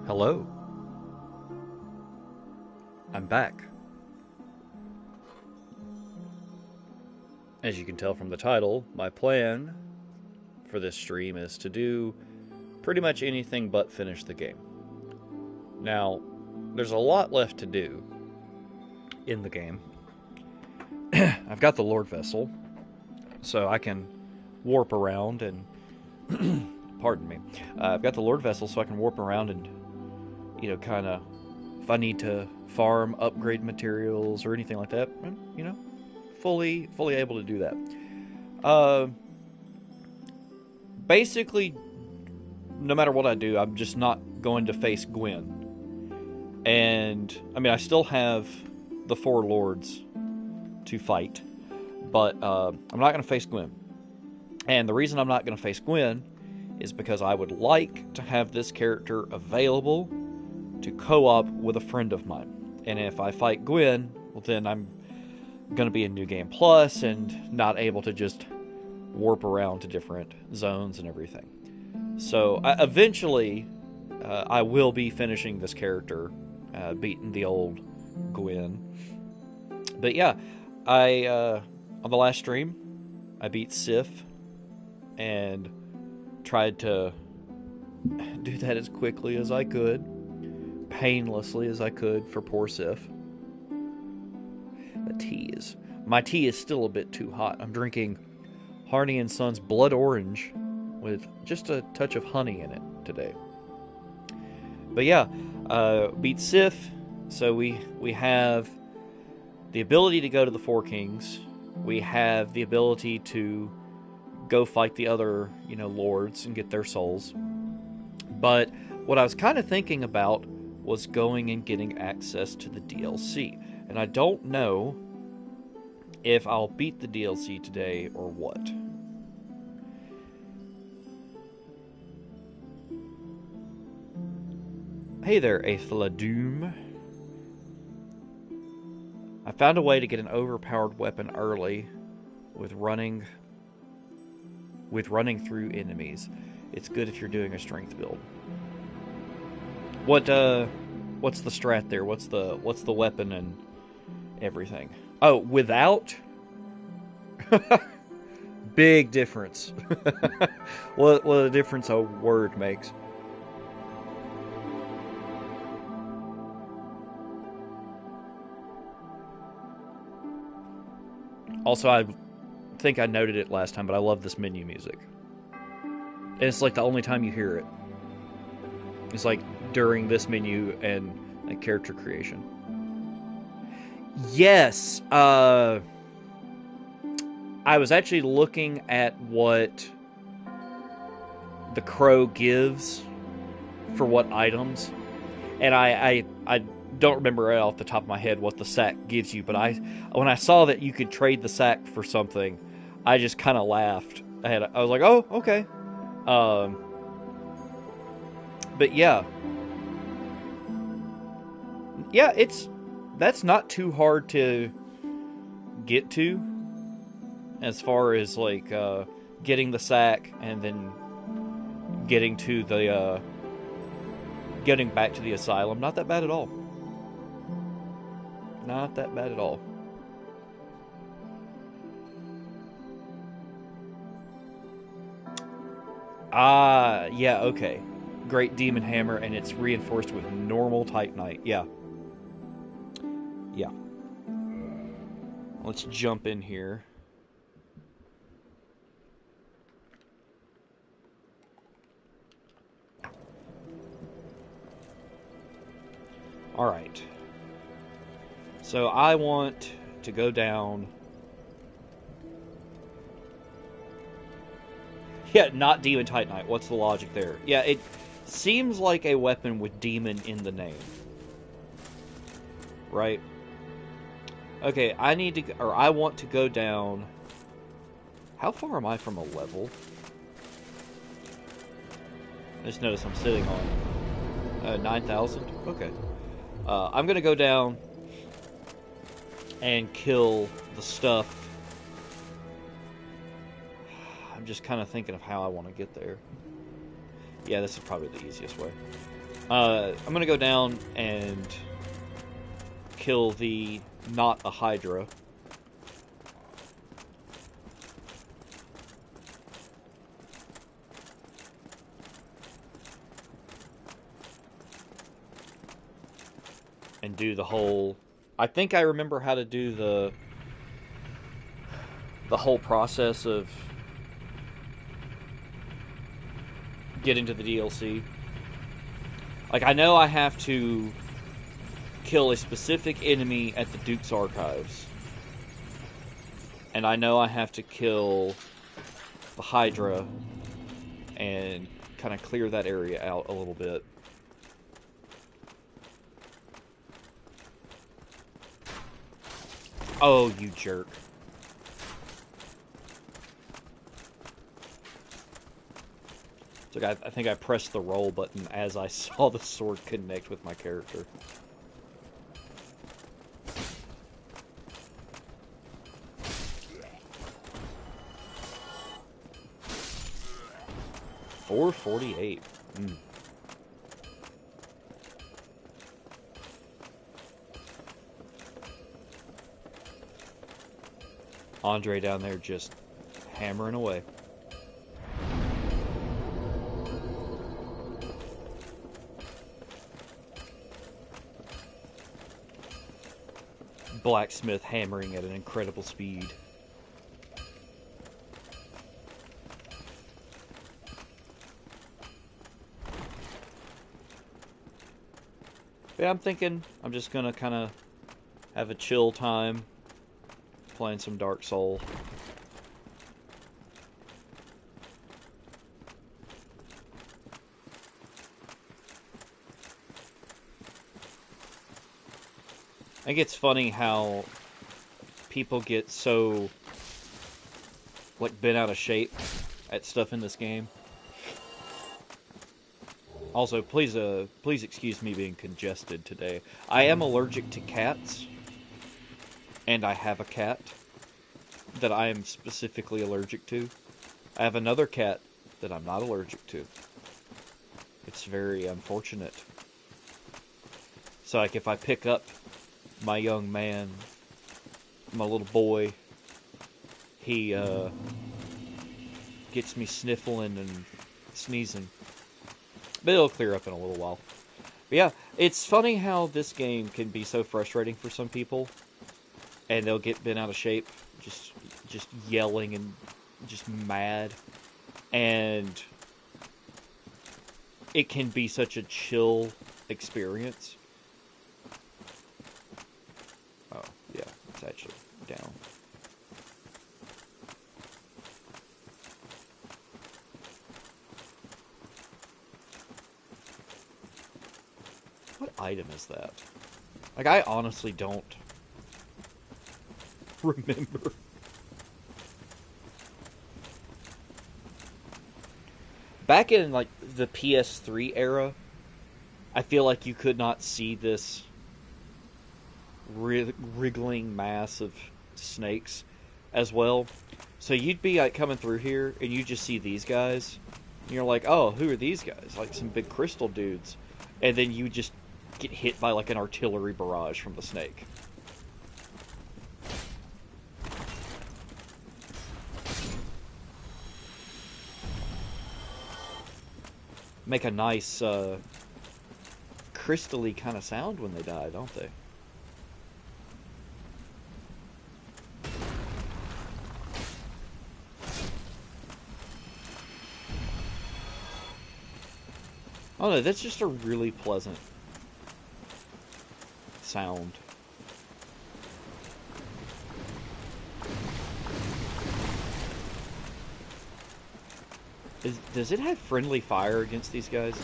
Hello. I'm back. As you can tell from the title, my plan for this stream is to do pretty much anything but finish the game. Now, there's a lot left to do in the game. I've got the Lord Vessel, so I can warp around and pardon me. I've got the Lord Vessel, so I can warp around and, kind of, if I need to farm, upgrade materials, or anything like that, fully able to do that. Basically, no matter what I do, I'm just not going to face Gwen. And, I still have the four lords to fight, but I'm not going to face Gwen. And the reason I'm not going to face Gwen is because I would like to have this character available to co-op with a friend of mine. And if I fight Gwen, well, then I'm going to be in New Game Plus and not able to just warp around to different zones and everything. So eventually, I will be finishing this character, beating the old Gwen. But yeah, on the last stream, I beat Sif and tried to do that as quickly as I could, painlessly as I could for poor Sif. My tea is still a bit too hot. I'm drinking Harney and Sons Blood Orange with just a touch of honey in it today. But yeah, beat Sif, so we have the ability to go to the Four Kings. We have the ability to go fight the other, lords and get their souls. But what I was kind of thinking about was going and getting access to the DLC. And I don't know if I'll beat the DLC today or what. Hey there, Aethla Doom. I found a way to get an overpowered weapon early with running through enemies. It's good if you're doing a strength build. What's the strat there? What's the weapon and everything? Oh, without? Big difference. What a difference a word makes. Also, I think I noted it last time, but I love this menu music. And it's like the only time you hear it. It's like during this menu and like character creation. Yes, I was actually looking at what the crow gives for what items, and I don't remember right off the top of my head what the sack gives you, but when I saw that you could trade the sack for something, I just kind of laughed. I was like, oh, okay. But yeah, that's not too hard to get to, as far as like getting the sack and then getting back to the asylum. Not that bad at all. Not that bad at all. Yeah, okay. Great Demon Hammer, and it's reinforced with normal Titanite. Yeah. Yeah. Let's jump in here. Alright. So I want to go down. Yeah, not Demon Titanite. What's the logic there? Yeah, it seems like a weapon with demon in the name. Right? Okay, I want to go down. How far am I from a level? I just noticed I'm sitting on 9,000. Okay. I'm gonna go down and kill the stuff. I'm just kind of thinking of how I want to get there. Yeah, this is probably the easiest way. I'm gonna go down and kill the not a Hydra. And do the whole... I think I remember how to do the whole process of getting to the DLC. Like, I know I have to kill a specific enemy at the Duke's Archives. And I know I have to kill the Hydra and kind of clear that area out a little bit. Oh, you jerk. So I think I pressed the roll button as I saw the sword connect with my character. $448. Andre down there just hammering away. Blacksmith hammering at an incredible speed. Yeah, I'm thinking I'm just gonna kind of have a chill time playing some Dark Soul. I think it's funny how people get so, like, bent out of shape at stuff in this game. Also, please excuse me being congested today. I am allergic to cats, and I have a cat that I am specifically allergic to. I have another cat that I'm not allergic to. It's very unfortunate. So, like, if I pick up my young man, my little boy, he gets me sniffling and sneezing. But it'll clear up in a little while. But yeah, it's funny how this game can be so frustrating for some people, and they'll get bent out of shape, just yelling and just mad, and it can be such a chill experience. Oh, yeah, it's actually down. What item is that? Like, I honestly don't remember. Back in, like, the PS3 era, I feel like you could not see this wriggling mass of snakes as well. So you'd be, like, coming through here, and you just see these guys, and you're like, oh, who are these guys? Like, some big crystal dudes. And then you just get hit by, like, an artillery barrage from the snake. Make a nice, crystally kind of sound when they die, don't they? Oh no, that's just a really pleasant sound. Does it have friendly fire against these guys?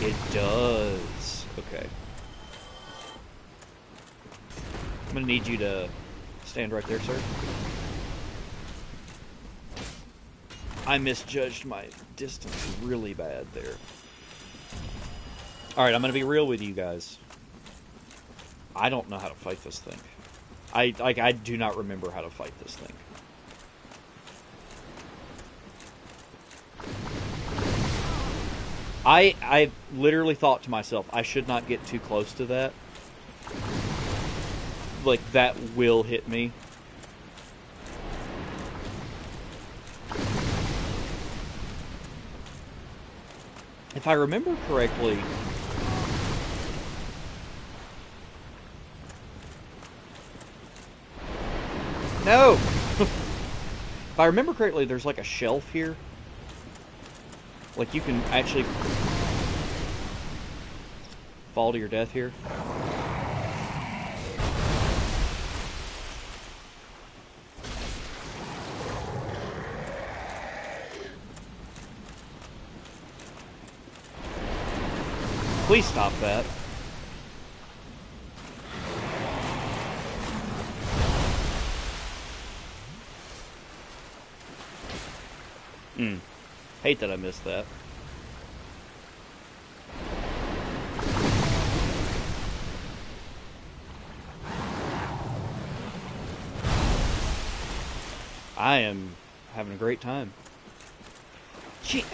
It does. Okay. I'm gonna need you to stand right there, sir. I misjudged my distance really bad there. Alright, I'm gonna be real with you guys. I don't know how to fight this thing. I do not remember how to fight this thing. I literally thought to myself, I should not get too close to that. Like, that will hit me. If I remember correctly... No! If I remember correctly, there's like a shelf here. Like, you can actually fall to your death here. Please stop that. Hate that I missed that. I am having a great time. Gee.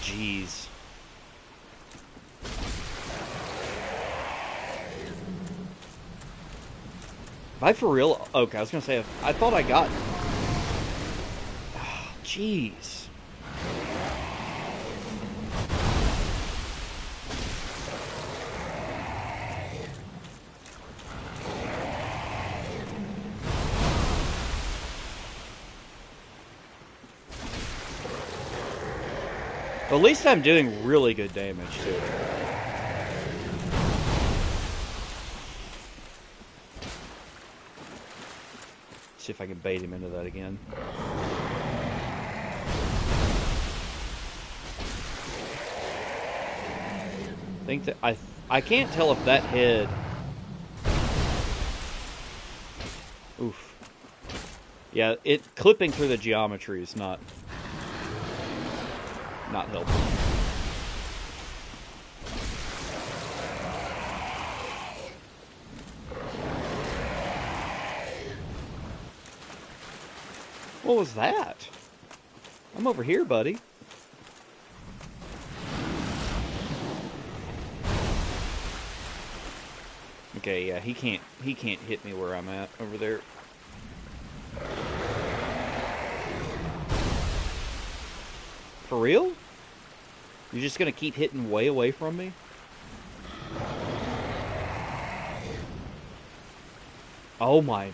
Jeez. Am I for real? Okay, I was gonna say, I thought I got... Oh, jeez. At least I'm doing really good damage to it. See if I can bait him into that again. Think that I can't tell if that head... Oof. Yeah, it clipping through the geometry is not helpful. What was that? I'm over here, buddy. Okay, yeah, he can't hit me where I'm at over there. For real? You're just gonna keep hitting way away from me? Oh my...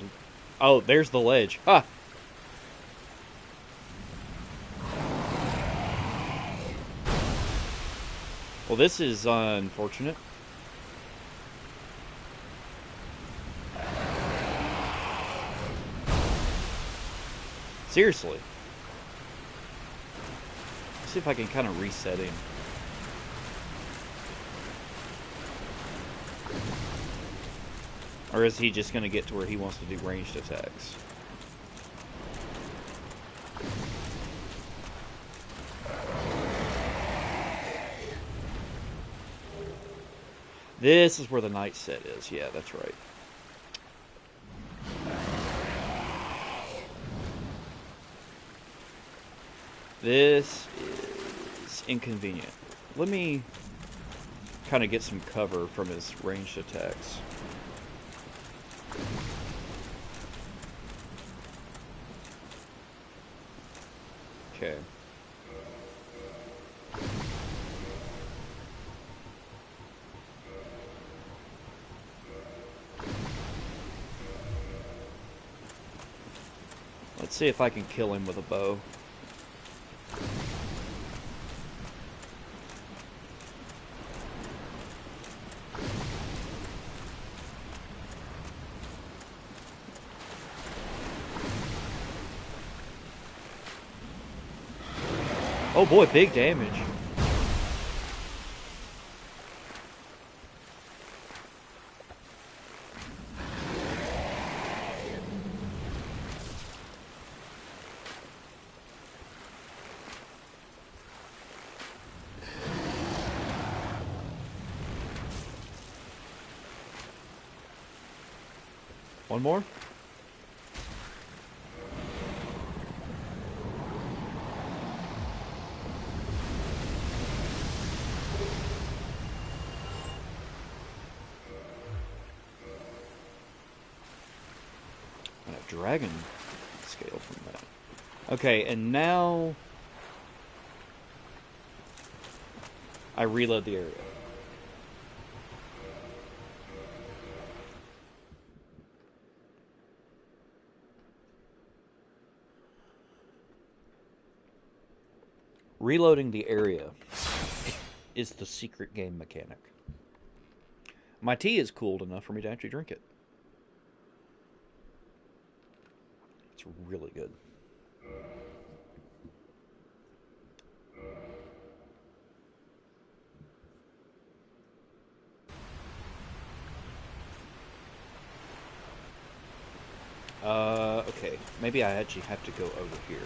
Oh, there's the ledge. Ha! Well, this is unfortunate. Seriously. Let's see if I can kind of reset him. Or is he just going to get to where he wants to do ranged attacks? This is where the night set is. Yeah, that's right. This is inconvenient. Let me kind of get some cover from his ranged attacks. Okay. Let's see if I can kill him with a bow. Oh boy, big damage. One more? dragon scale from that. Okay, and now I reload the area. Reloading the area is the secret game mechanic. My tea is cooled enough for me to actually drink it. It's really good. Okay. Maybe I actually have to go over here.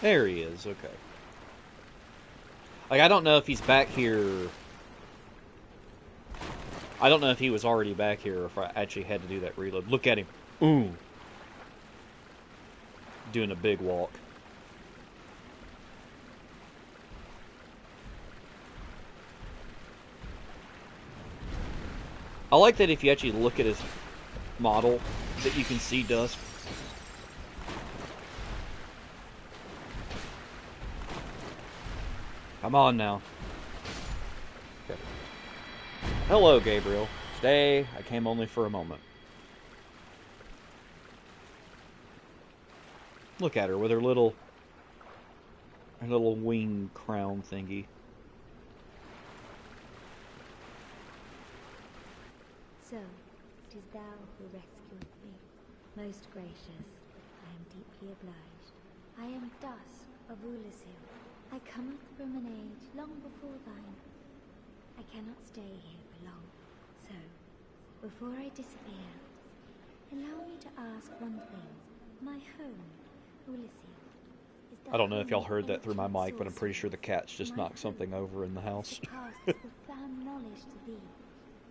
There he is, okay. Like, I don't know if he's back here. I don't know if he was already back here or if I actually had to do that reload. Look at him. Ooh. Doing a big walk. I like that if you actually look at his model, that you can see dust. Come on now. Okay. Hello, Gabriel. Today, I came only for a moment. Look at her with her little wing crown thingy. So, it is thou who rescueth me. Most gracious, I am deeply obliged. I am Dusk of Ulasil. I cometh from an age long before thine. I cannot stay here for long, so, before I disappear, allow me to ask one thing. My home, Ulasil, I don't know if y'all heard that through my mic, but I'm pretty sure the cats just knocked something over in the house. Profound knowledge to thee,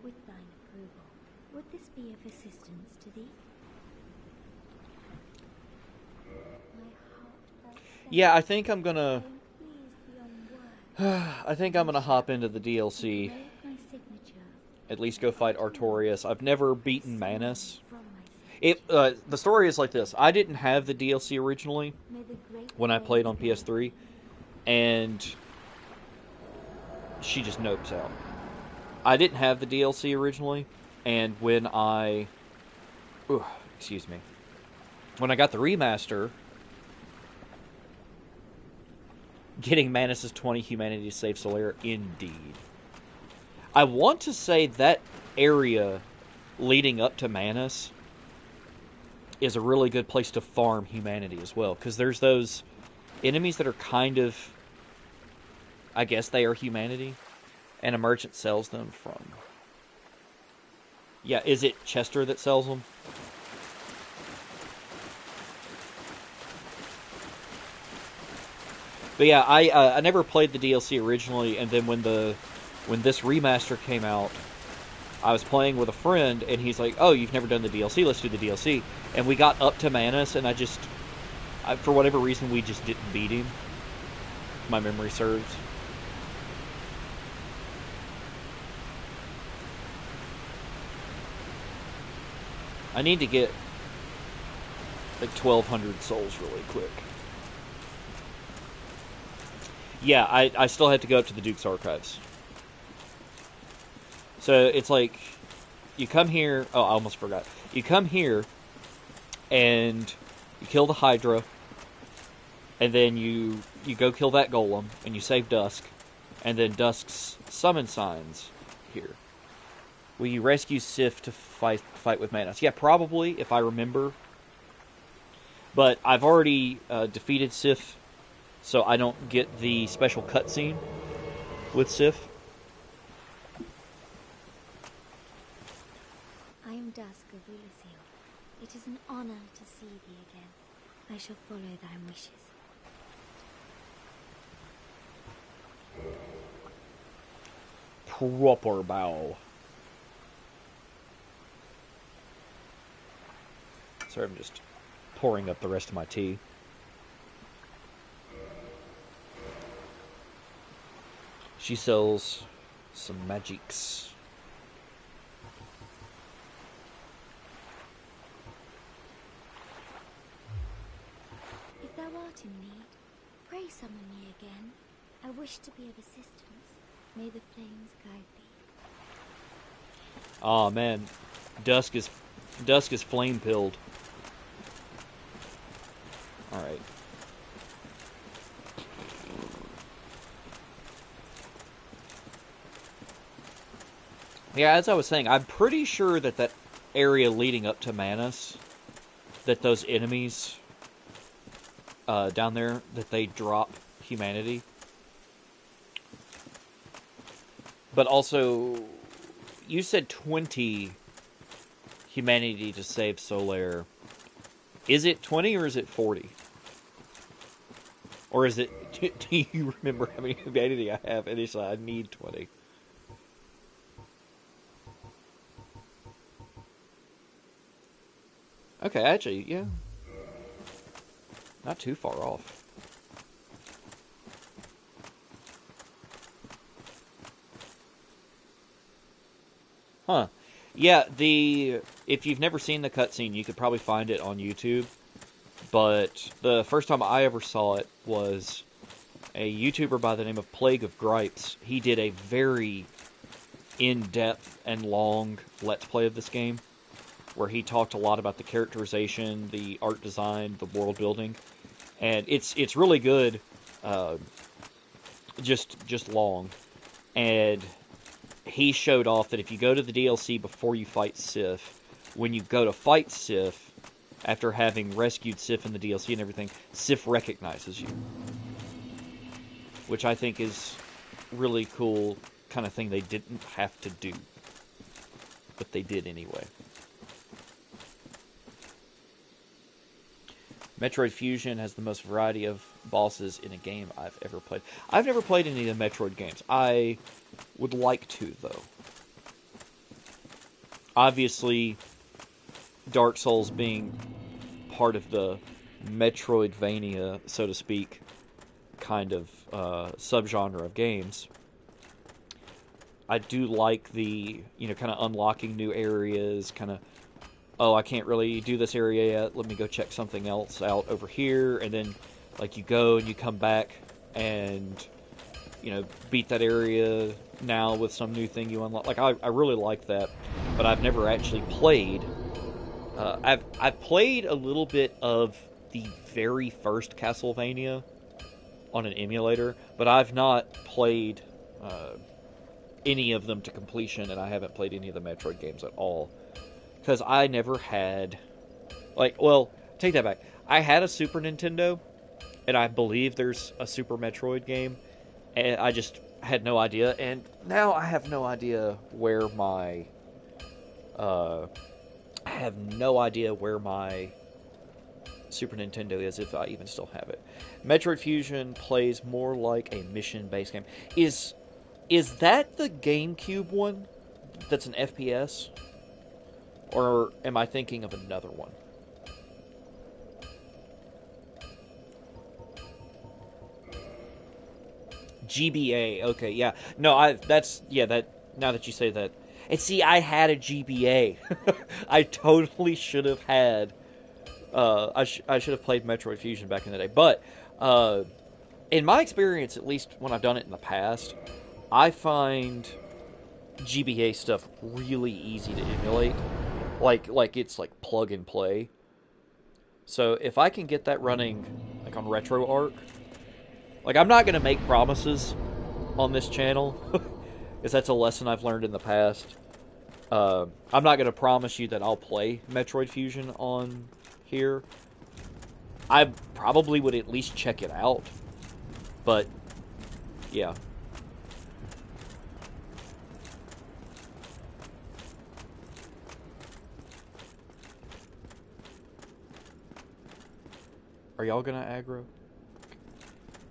with thine approval. Would this be of assistance to thee? Yeah, I think I'm gonna... I think I'm gonna hop into the DLC. At least go fight Artorias. I've never beaten Manus. The story is like this. I didn't have the DLC originally when I played on PS3, and she just nopes out. I didn't have the DLC originally, and when I... excuse me. When I got the remaster... Getting Manus' 20 humanity to save Solaire, indeed. I want to say that area leading up to Manus is a really good place to farm humanity as well, because there's those enemies that are kind of, I guess they are humanity, and a merchant sells them from... Yeah, is it Chester that sells them? But yeah, I never played the DLC originally, and then when this remaster came out, I was playing with a friend, and he's like, "Oh, you've never done the DLC? Let's do the DLC." And we got up to Manus, and for whatever reason, we just didn't beat him. My memory serves. I need to get like 1,200 souls really quick. Yeah, I still have to go up to the Duke's Archives. So it's like, you come here... Oh, I almost forgot. You come here, and you kill the Hydra, and then you go kill that golem, and you save Dusk, and then Dusk's summon signs here. Will you rescue Sif to fight with Manus? Yeah, probably, if I remember. But I've already defeated Sif so I don't get the special cutscene with Sif. I am Dusk of Ulasil. It is an honor to see thee again. I shall follow thy wishes. Proper bow. Sorry, I'm just pouring up the rest of my tea. She sells some magics. If thou art in need, pray summon me again. I wish to be of assistance. May the flames guide thee. Oh man, Dusk is flame pilled. All right. Yeah, as I was saying, I'm pretty sure that area leading up to Manus, that those enemies down there, that they drop humanity. But also, you said 20 humanity to save Solaire. Is it 20 or is it 40? Or is it... Do you remember how many humanity I have? And it's I need 20. Okay, actually, yeah. Not too far off. Huh. Yeah, if you've never seen the cutscene, you could probably find it on YouTube. But the first time I ever saw it was a YouTuber by the name of Plague of Gripes. He did a very in-depth and long Let's Play of this game, where he talked a lot about the characterization, the art design, the world building, and it's really good. Just long, and he showed off that if you go to the DLC before you fight Sif, when you go to fight Sif, after having rescued Sif in the DLC and everything, Sif recognizes you, which I think is really cool kind of thing they didn't have to do, but they did anyway. Metroid Fusion has the most variety of bosses in a game I've ever played. I've never played any of the Metroid games. I would like to, though. Obviously, Dark Souls being part of the Metroidvania, so to speak, kind of subgenre of games. I do like the, kind of unlocking new areas, kind of, oh, I can't really do this area yet, let me go check something else out over here, and then, like, you go and you come back and, beat that area now with some new thing you unlock. Like, I really like that, but I've never actually played. I've played a little bit of the very first Castlevania on an emulator, but I've not played any of them to completion, and I haven't played any of the Metroid games at all. Because I never had... take that back. I had a Super Nintendo, and I believe there's a Super Metroid game, and I just had no idea, and now I have no idea where my... Super Nintendo is, if I even still have it. Metroid Fusion plays more like a mission-based game. Is that the GameCube one that's an FPS? Or am I thinking of another one? GBA, okay, yeah. No, now that you say that. And see, I had a GBA. I totally should have had... I should have played Metroid Fusion back in the day. But, in my experience, at least when I've done it in the past, I find GBA stuff really easy to emulate. Like it's like plug and play. So if I can get that running like on RetroArch, like I'm not gonna make promises on this channel, because that's a lesson I've learned in the past. I'm not gonna promise you that I'll play Metroid Fusion on here. I probably would at least check it out. But, yeah. Are y'all gonna aggro?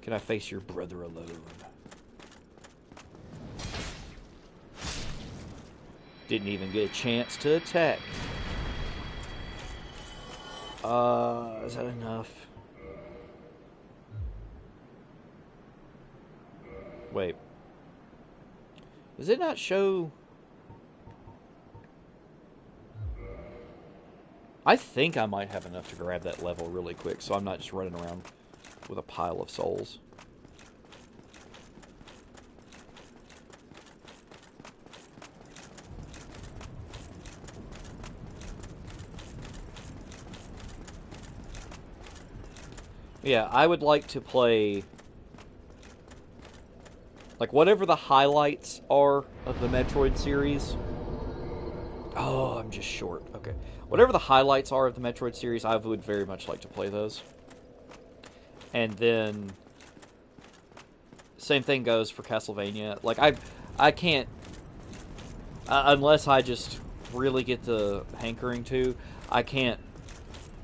Can I face your brother alone? Didn't even get a chance to attack. Is that enough? Wait. Does it not show... I think I might have enough to grab that level really quick, so I'm not just running around with a pile of souls. Yeah, I would like to play... like, whatever the highlights are of the Metroid series... Oh, I'm just short. Okay. Whatever the highlights are of the Metroid series, I would very much like to play those. And then... same thing goes for Castlevania. Like, I can't... unless I just really get the hankering to, I can't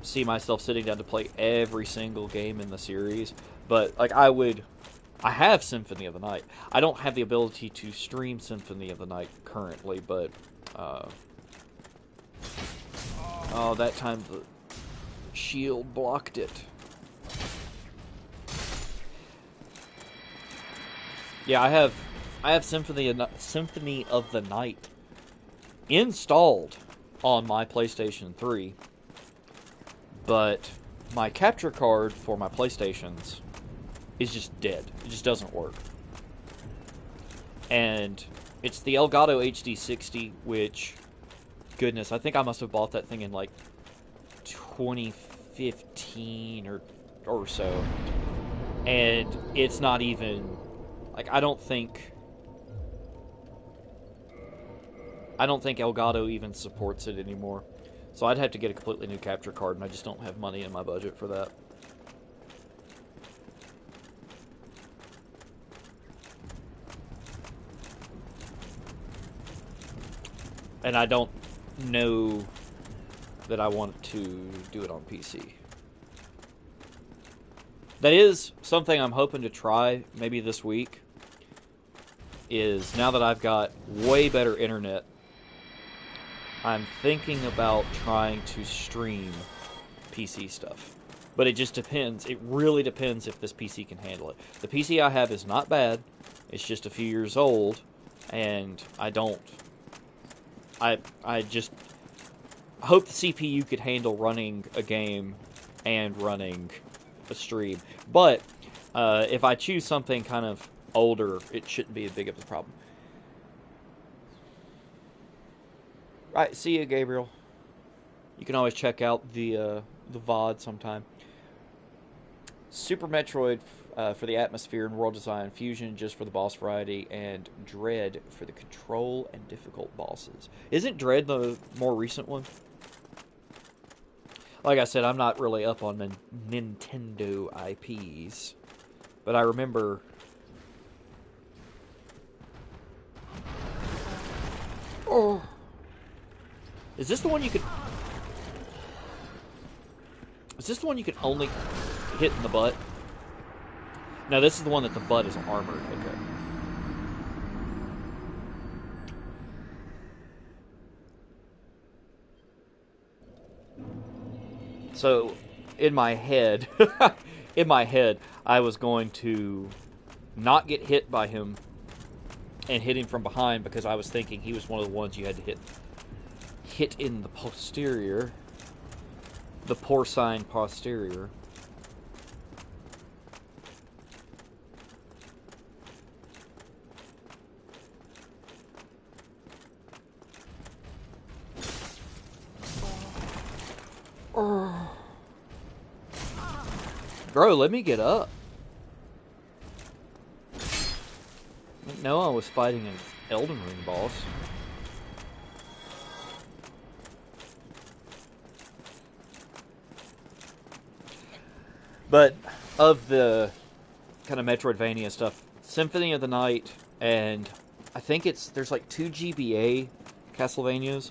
see myself sitting down to play every single game in the series. But, like, I have Symphony of the Night. I don't have the ability to stream Symphony of the Night currently, but... oh, that time the shield blocked it. Yeah, I have Symphony of the Night installed on my PlayStation 3, but my capture card for my PlayStations is just dead. It just doesn't work. And it's the Elgato HD60, which, goodness, I think I must have bought that thing in like 2015 or so. And it's not even, like, I don't think Elgato even supports it anymore. So I'd have to get a completely new capture card, and I just don't have money in my budget for that. And I don't know that I want to do it on PC. That is something I'm hoping to try maybe this week, is now that I've got way better internet, I'm thinking about trying to stream PC stuff. But it just depends. It really depends if this PC can handle it. The PC I have is not bad. It's just a few years old, and I just hope the CPU could handle running a game and running a stream. But if I choose something kind of older, it shouldn't be as big of a problem. Right, see you, Gabriel. You can always check out the VOD sometime. Super Metroid for the atmosphere and world design, Fusion just for the boss variety, and Dread for the control and difficult bosses. Isn't Dread the more recent one? Like I said, I'm not really up on Nintendo IPs, but I remember... Oh! Is this the one you could... Is this the one you can only hit in the butt? No, this is the one that the butt is armored. Okay. So, in my head, I was going to not get hit by him and hit him from behind because I was thinking he was one of the ones you had to hit in the posterior, the porcine posterior. Bro, let me get up. No, I was fighting an Elden Ring boss. But of the kind of Metroidvania stuff. Symphony of the Night, and I think there's like 2 GBA Castlevanias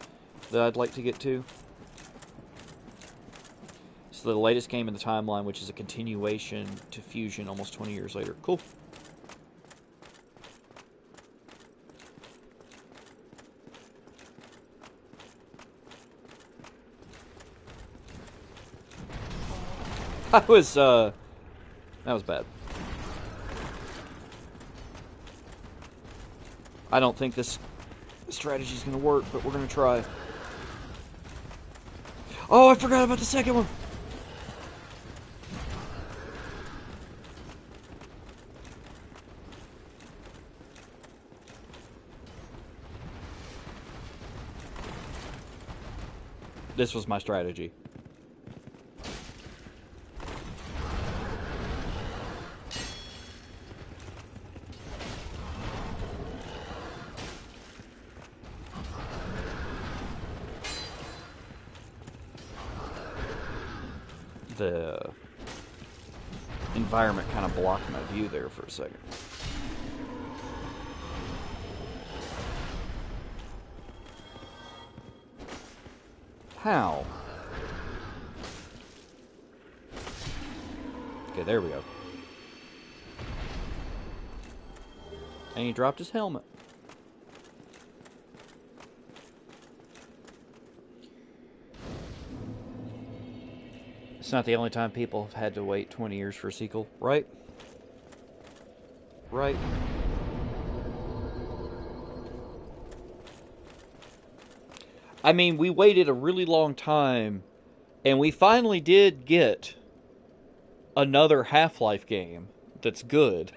that I'd like to get to. So the latest game in the timeline, which is a continuation to Fusion almost 20 years later. Cool. That was bad. I don't think this strategy is going to work, but we're going to try. Oh, I forgot about the second one. This was my strategy. The environment kind of blocked my view there for a second. How? Okay, there we go. And he dropped his helmet. It's not the only time people have had to wait 20 years for a sequel, right? Right? I mean, we waited a really long time, and we finally did get another Half-Life game that's good.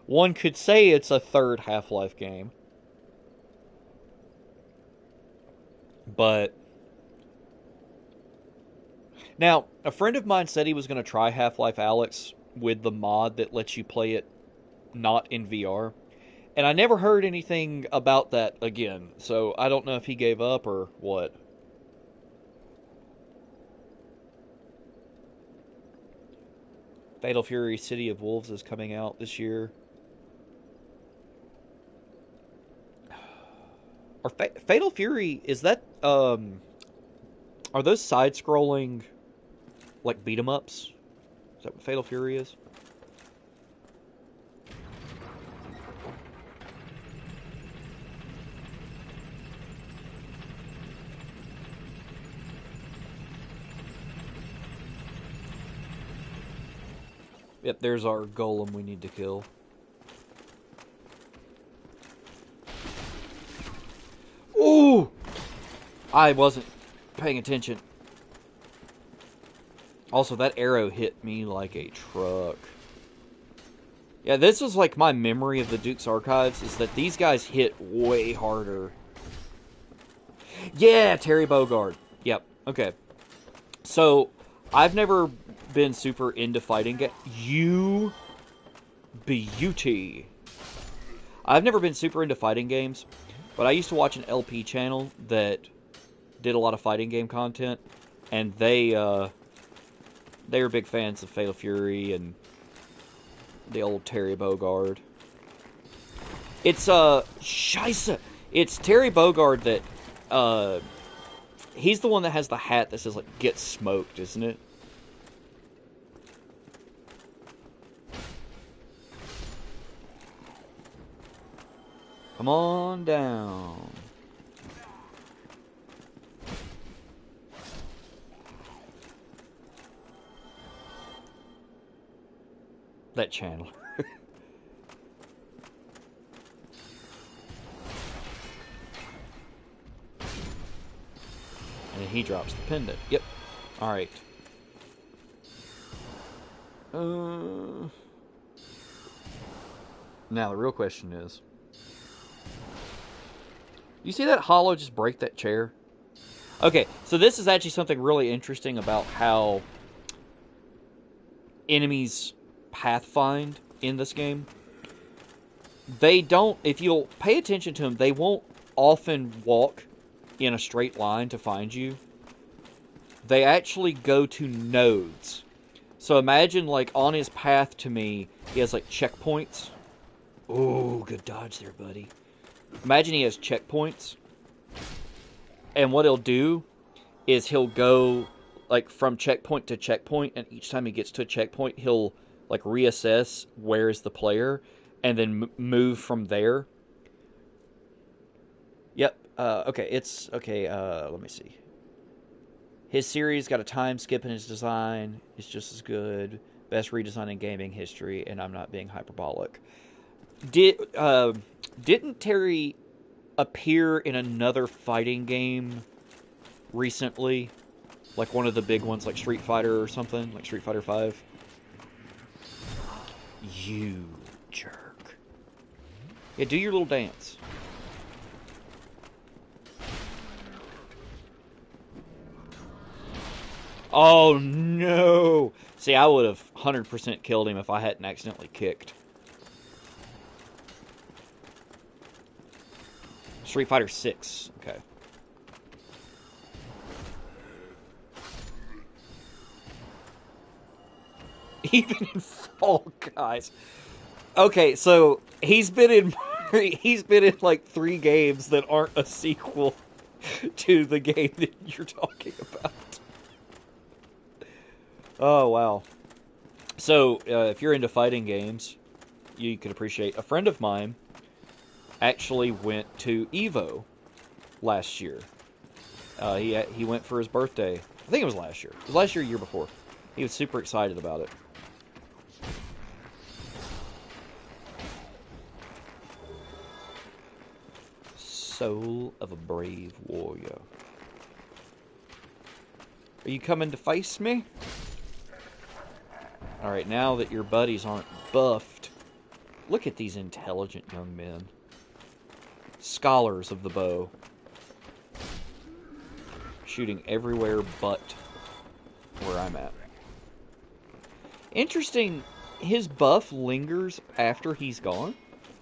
One could say it's a third Half-Life game. But now, a friend of mine said he was going to try Half-Life Alyx with the mod that lets you play it not in VR. And I never heard anything about that again. So I don't know if he gave up or what. Fatal Fury City of Wolves is coming out this year. Or Fatal Fury, is that... are those side-scrolling... like beat-em-ups? Is that what Fatal Fury is? Yep, there's our golem we need to kill. Ooh! I wasn't paying attention. Also, that arrow hit me like a truck. Yeah, this is like my memory of the Duke's Archives, is that these guys hit way harder. Yeah, Terry Bogard. Yep, okay. So, I've never been super into fighting games. You beauty. I've never been super into fighting games, but I used to watch an LP channel that did a lot of fighting game content, and they were big fans of Fatal Fury and the old Terry Bogard. It's Scheisse. It's Terry Bogard that he's the one that has the hat that says like "Get Smoked," isn't it? Come on down. That channel. And then he drops the pendant. Yep. Alright. Now the real question is, you see that Hollow just break that chair? Okay, so this is actually something really interesting about how enemies pathfind in this game. They don't, if you'll pay attention to them, they won't often walk in a straight line to find you. They actually go to nodes. So imagine, like, on his path to me, he has like checkpoints. Oh, good dodge there, buddy. Imagine he has checkpoints, and what he'll do is he'll go like from checkpoint to checkpoint, and each time he gets to a checkpoint, he'll like reassess where is the player, and then move from there. Yep. Okay. It's okay. Let me see. His series got a time skip in his design. It's just as good. Best redesign in gaming history, and I'm not being hyperbolic. Didn't Terry appear in another fighting game recently? Like one of the big ones, like Street Fighter or something, like Street Fighter 5? You jerk. Yeah, do your little dance. Oh no! See, I would have 100% killed him if I hadn't accidentally kicked. Street Fighter 6. Okay. Even in Fall Guys. Okay, so he's been in like 3 games that aren't a sequel to the game that you're talking about. Oh wow. So if you're into fighting games, you could appreciate. A friend of mine actually went to Evo last year. He went for his birthday. I think it was last year. It was last year, year before. He was super excited about it. Soul of a brave warrior. Are you coming to face me? Alright, now that your buddies aren't buffed, look at these intelligent young men. Scholars of the bow. Shooting everywhere but where I'm at. Interesting, his buff lingers after he's gone?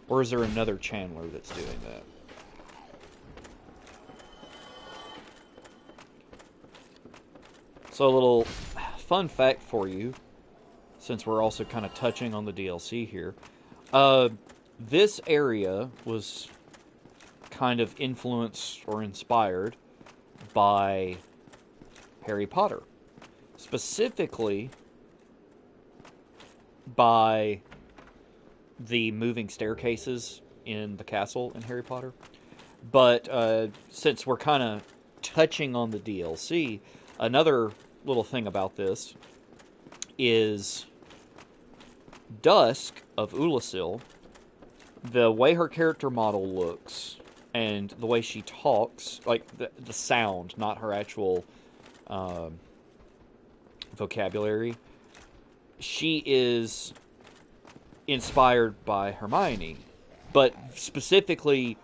Or is there another Chandler that's doing that? So a little fun fact for you, since we're also kind of touching on the DLC here. This area was kind of influenced or inspired by Harry Potter. Specifically by the moving staircases in the castle in Harry Potter. But since we're kind of touching on the DLC, another little thing about this is Dusk of Ulasil. The way her character model looks and the way she talks, like the sound, not her actual vocabulary, she is inspired by Hermione, but specifically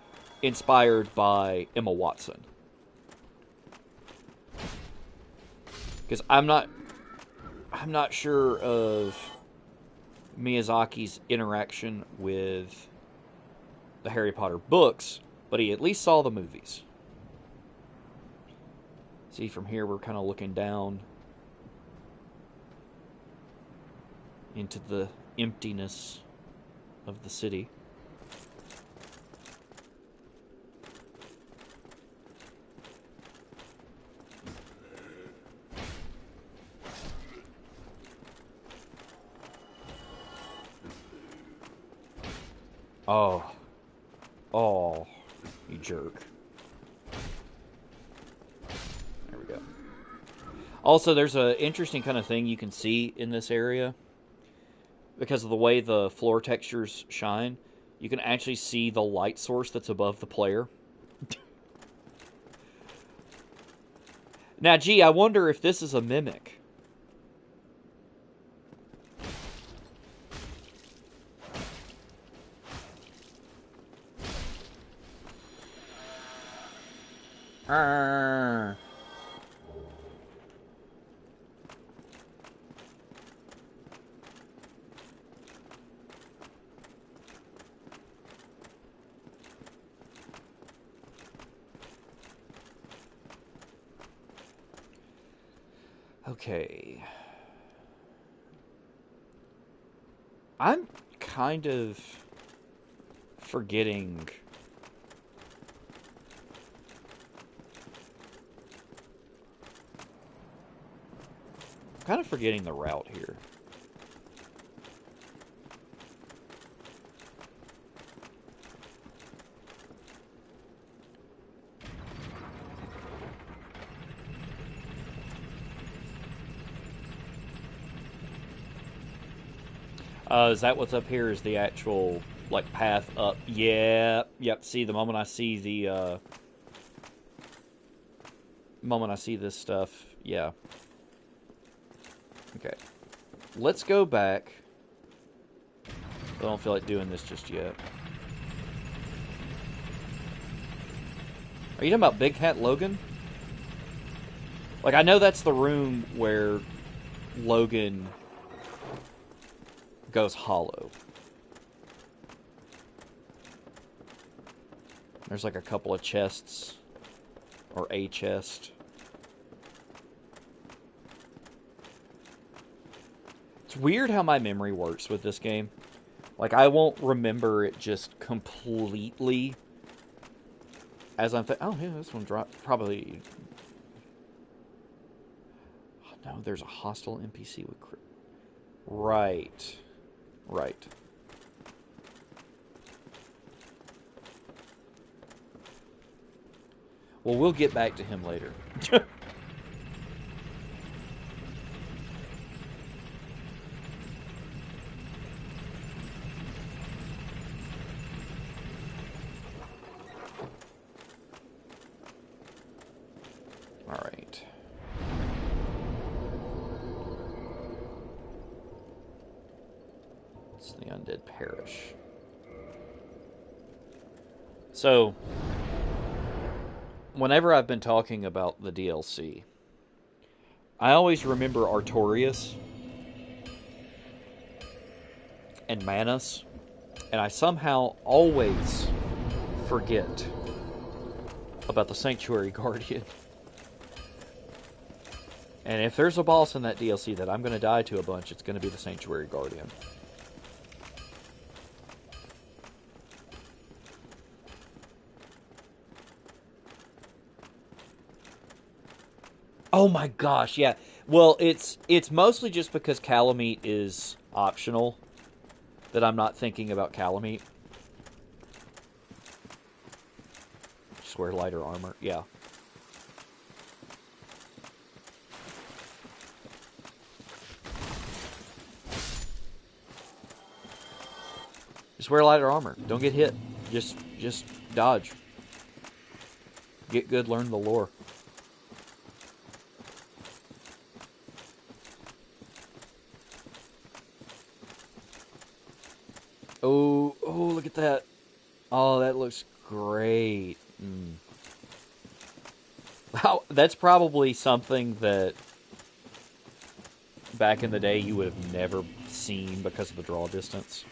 inspired by Emma Watson. Because I'm not sure of Miyazaki's interaction with the Harry Potter books, but he at least saw the movies. See, from here we're kind of looking down into the emptiness of the city. Oh. Oh, you jerk. There we go. Also, there's an interesting kind of thing you can see in this area. Because of the way the floor textures shine, you can actually see the light source that's above the player. Now, gee, I wonder if this is a mimic. Okay. I'm kind of forgetting... the route here. Is that what's up here? Is the actual, like, path up? Yeah. Yep. See, the moment I see the, moment I see this stuff, yeah. Okay. Let's go back. I don't feel like doing this just yet. Are you talking about Big Cat Logan? Like, I know that's the room where Logan goes hollow. There's like a couple of chests. Or a chest. It's weird how my memory works with this game. Like, I won't remember it just completely as I'm oh, yeah, this one dropped. Probably... Oh, no, there's a hostile NPC with... Right. Right. Well, we'll get back to him later. Alright. It's the Undead Parish. So... whenever I've been talking about the DLC, I always remember Artorias and Manus, and I somehow always forget about the Sanctuary Guardian. And if there's a boss in that DLC that I'm going to die to a bunch, it's going to be the Sanctuary Guardian. Oh my gosh, yeah. Well, it's mostly just because Calamite is optional that I'm not thinking about Calamite. Just wear lighter armor, yeah. Just wear lighter armor. Don't get hit. Just dodge. Get good, learn the lore. Oh, look at that. Oh, that looks great. Wow, that's probably something that back in the day you would have never seen because of the draw distance.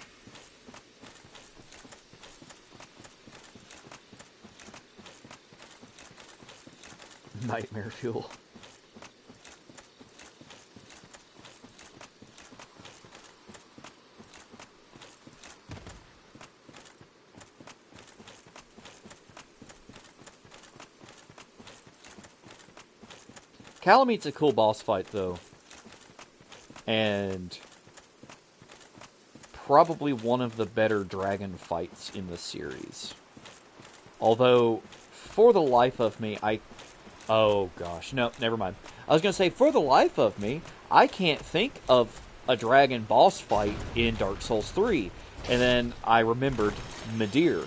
Nightmare fuel. Calamite's a cool boss fight, though. And probably one of the better dragon fights in the series. Although, for the life of me, oh gosh, no, never mind. I was going to say, for the life of me, I can't think of a dragon boss fight in Dark Souls 3. And then I remembered Midir,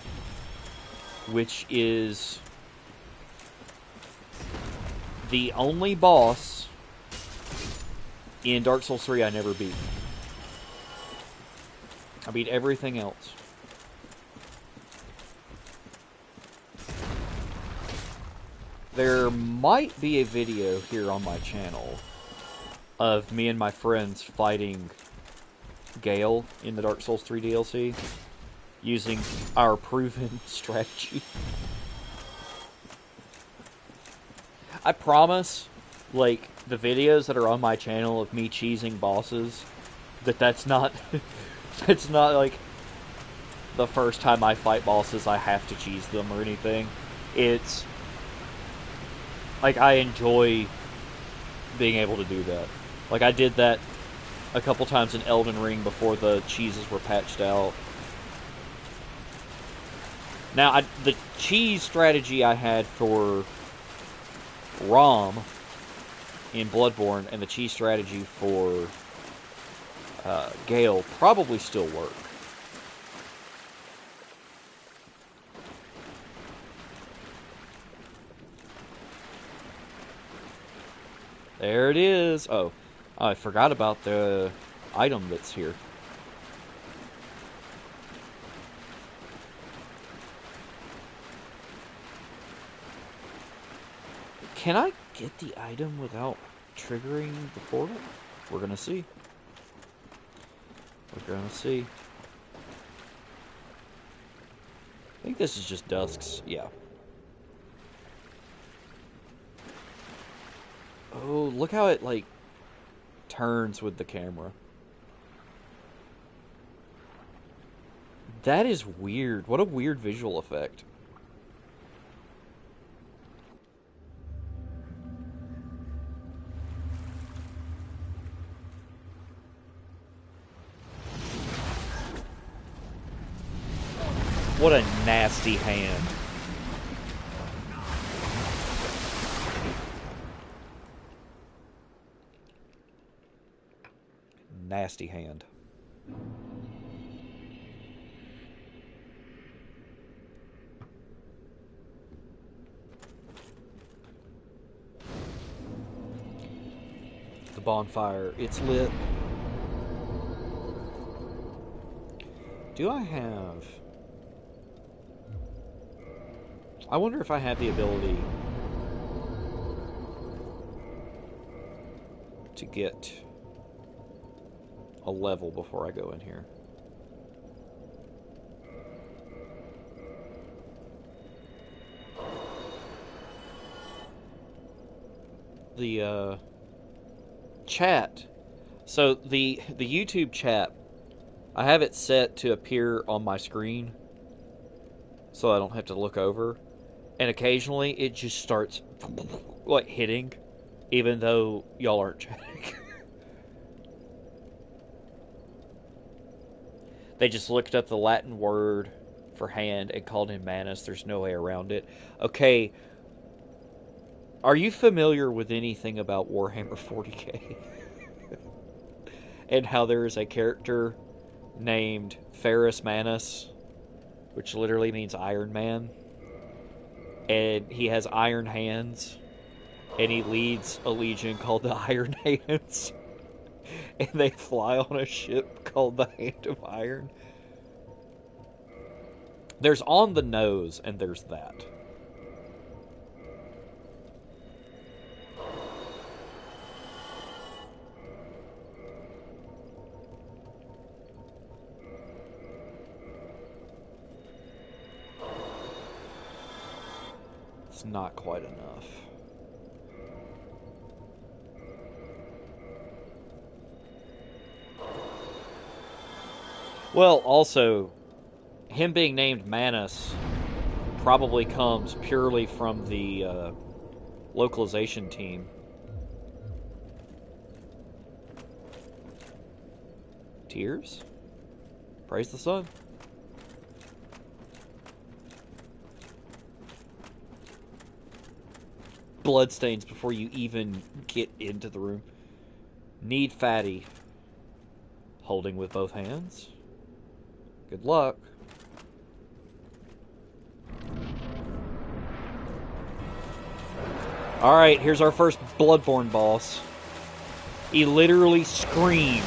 which is the only boss in Dark Souls 3 I never beat. I beat everything else. There might be a video here on my channel of me and my friends fighting Gale in the Dark Souls 3 DLC using our proven strategy. I promise, like, the videos that are on my channel of me cheesing bosses, that's not It's not like the first time I fight bosses I have to cheese them or anything. It's like I enjoy being able to do that. Like I did that a couple times in Elden Ring before the cheeses were patched out. Now, the cheese strategy I had for Rom in Bloodborne and the cheese strategy for Gale probably still work. There it is. Oh, I forgot about the item that's here. Can I get the item without triggering the portal? We're gonna see. We're gonna see. I think this is just Dusk's. Yeah. Oh, look how it, like, turns with the camera. That is weird. What a weird visual effect. What a nasty hand. Nasty hand. The bonfire. It's lit. Do I have... I wonder if I have the ability to get a level before I go in here. The chat. So the YouTube chat, I have it set to appear on my screen so I don't have to look over. And occasionally it just starts like hitting, even though y'all aren't chatting. They just looked up the Latin word for hand and called him Manus. There's no way around it. Okay, are you familiar with anything about Warhammer 40k? And how there is a character named Ferrus Manus, which literally means Iron Man. And he has iron hands, and he leads a legion called the Iron Hands. And they fly on a ship called the Hand of Iron. There's On the Nose, and there's that. It's not quite enough. Well, also, him being named Manus probably comes purely from the localization team. Tears? Praise the sun. Bloodstains before you even get into the room. Need fatty. Holding with both hands. Good luck. Alright, here's our first Bloodborne boss. He literally screamed.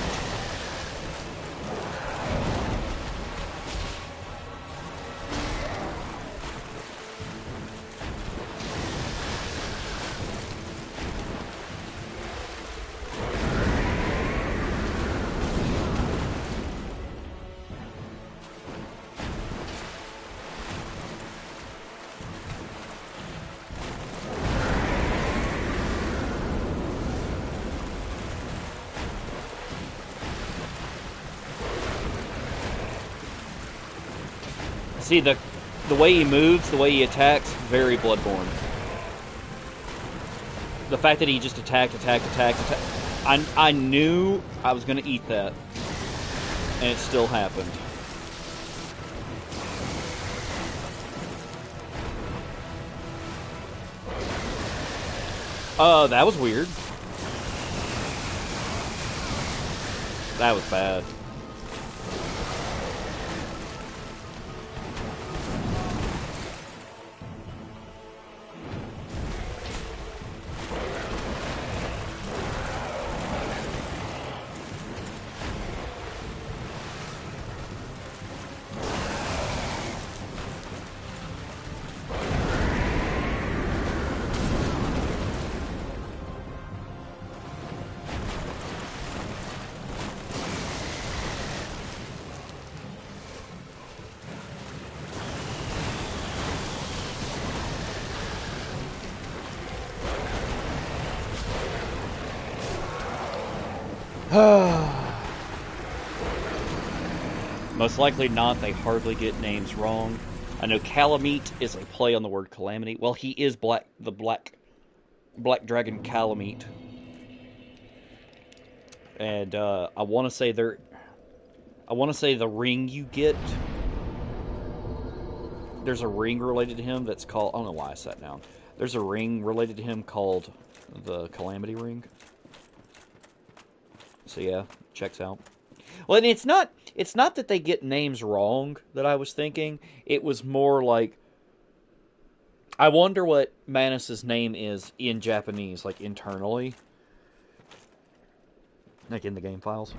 See, the way he moves, the way he attacks, very Bloodborne. The fact that he just attacked. I knew I was going to eat that. And it still happened. That was weird. That was bad. Most likely not. They hardly get names wrong. I know Calamite is a play on the word calamity. Well, he is the black dragon Calamite. And I want to say the ring you get. There's a ring related to him that's called. I don't know why I sat down. There's a ring related to him called the Calamity Ring. So yeah, checks out. Well, and it's not that they get names wrong that I was thinking. It was more like, I wonder what Manus's name is in Japanese, like internally. Like in the game files.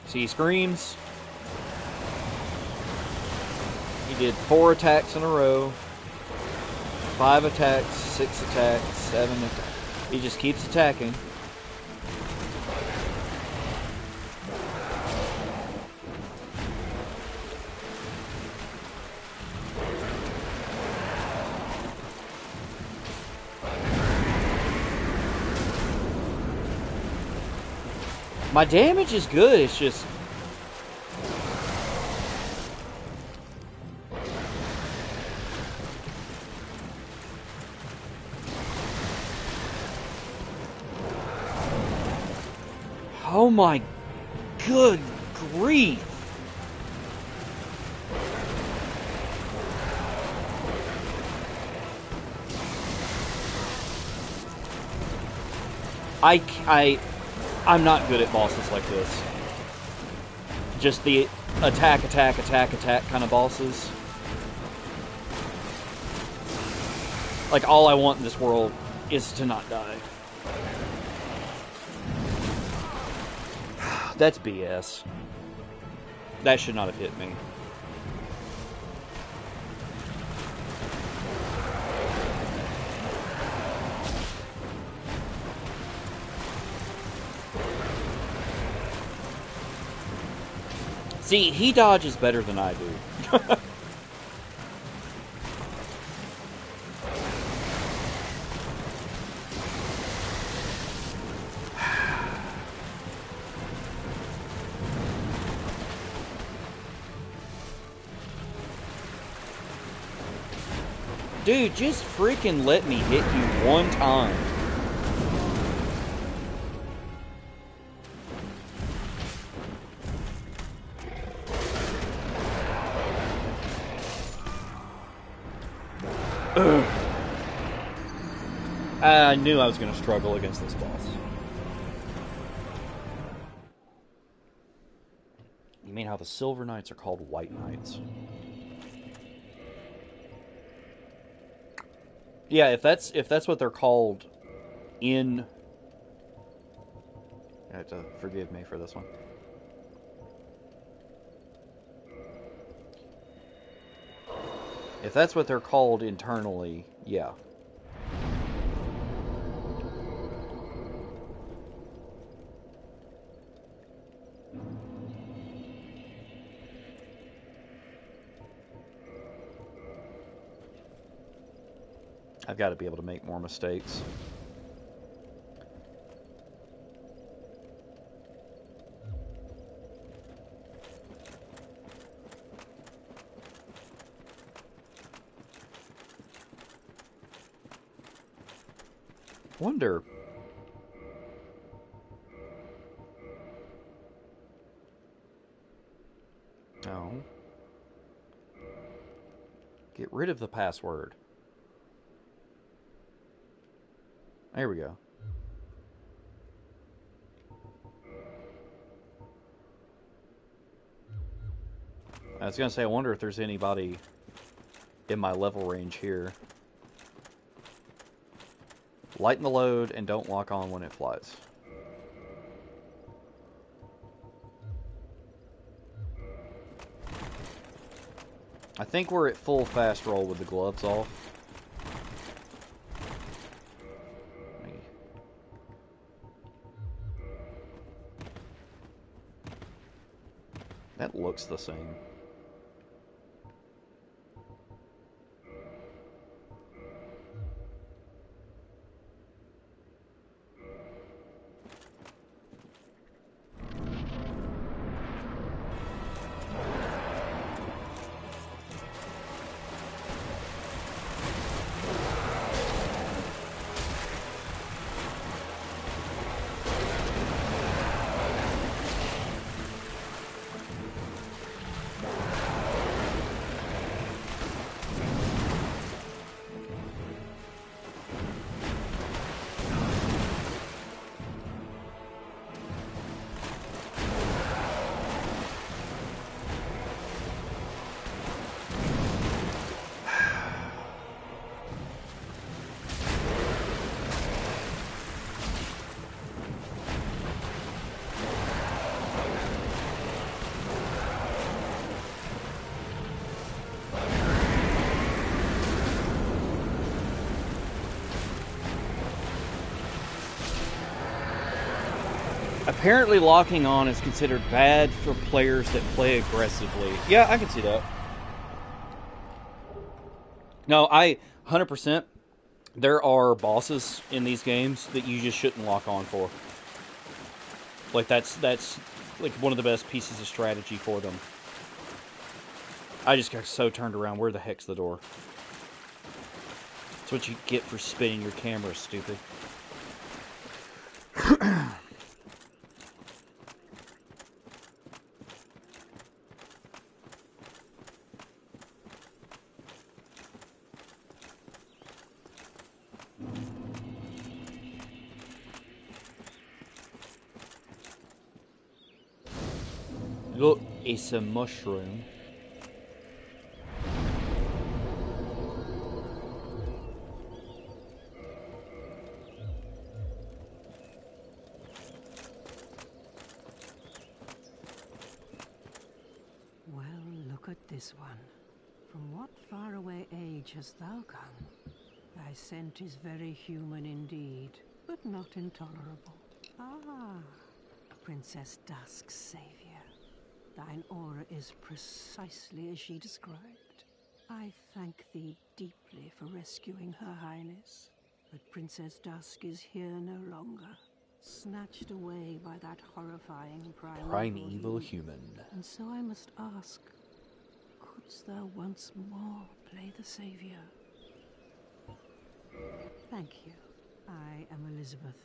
See, he screams. He did 4 attacks in a row. 5 attacks, 6 attacks, 7 attacks. He just keeps attacking. My damage is good, it's just... Oh my good grief! I'm not good at bosses like this. Just the attack kind of bosses. Like, all I want in this world is to not die. That's BS. That should not have hit me. See, he dodges better than I do. Dude, just freaking let me hit you one time. Ugh. I knew I was going to struggle against this boss. You mean how the Silver Knights are called White Knights? Yeah, if that's what they're called in... You have to forgive me for this one. If that's what they're called internally, yeah. I've got to be able to make more mistakes. Wonder. Oh. Get rid of the password. There we go. I was gonna say, I wonder if there's anybody in my level range here. Lighten the load and don't lock on when it flies. I think we're at full fast roll with the gloves off. That looks the same. Apparently locking on is considered bad for players that play aggressively. Yeah, I can see that. No, 100%. There are bosses in these games that you just shouldn't lock on for. Like that's like one of the best pieces of strategy for them. I just got so turned around. Where the heck's the door? That's what you get for spinning your camera, stupid. Look, it's a mushroom. Well, look at this one. From what faraway age hast thou come? Thy scent is very human indeed, but not intolerable. Ah, Princess Dusk's savior. Thine aura is precisely as she described. I thank thee deeply for rescuing Her Highness, but Princess Dusk is here no longer, snatched away by that horrifying primeval human. And so I must ask, couldst thou once more play the savior? Thank you. I am Elizabeth,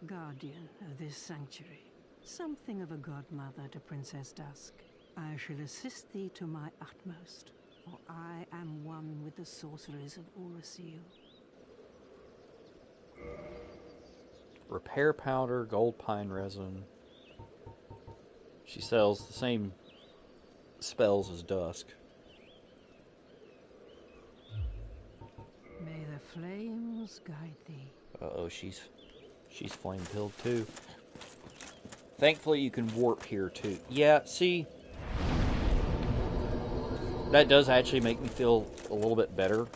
guardian of this sanctuary. Something of a godmother to Princess Dusk. I shall assist thee to my utmost, for I am one with the sorceries of Urasil. Repair powder, gold pine resin. She sells the same spells as Dusk. May the flames guide thee. Uh-oh, she's flame-pilled too. Thankfully you can warp here too. Yeah, see, that does actually make me feel a little bit better,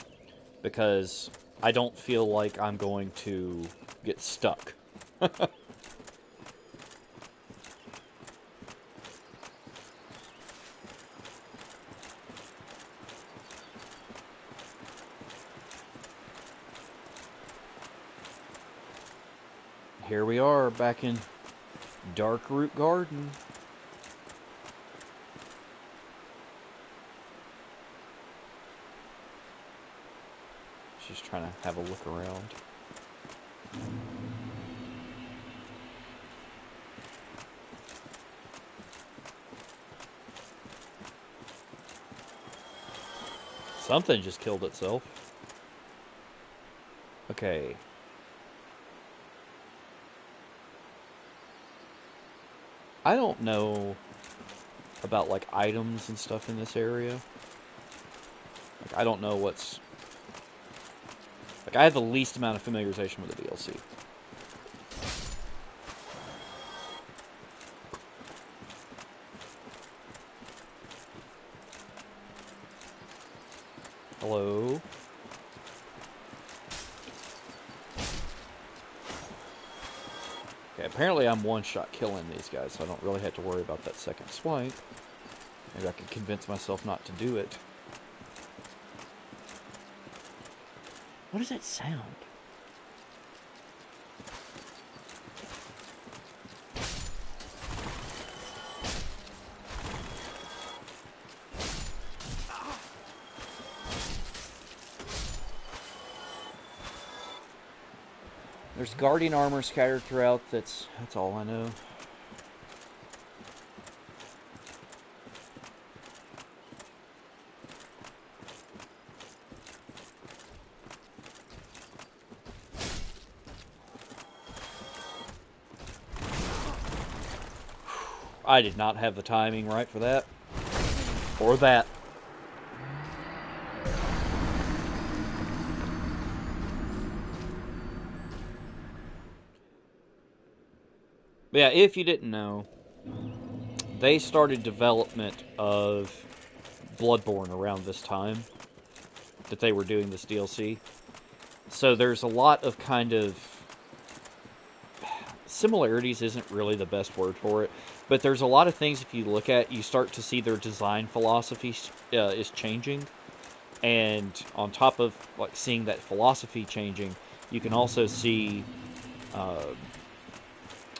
because I don't feel like I'm going to get stuck. Here we are, back in Darkroot Garden. She's trying to have a look around. Something just killed itself. Okay. I don't know about, like, items and stuff in this area. Like, I don't know what's... Like, I have the least amount of familiarization with the DLC. Hello? Okay, apparently I'm one-shot killing these guys, so I don't really have to worry about that second swipe. Maybe I can convince myself not to do it. What does that sound? There's guardian armor scattered throughout. That's all I know. I did not have the timing right for that. Or that. But yeah, if you didn't know, they started development of Bloodborne around this time that they were doing this DLC. So there's a lot of kind of similarities isn't really the best word for it, but there's a lot of things if you look at, you start to see their design philosophy is changing. And on top of like seeing that philosophy changing, you can also see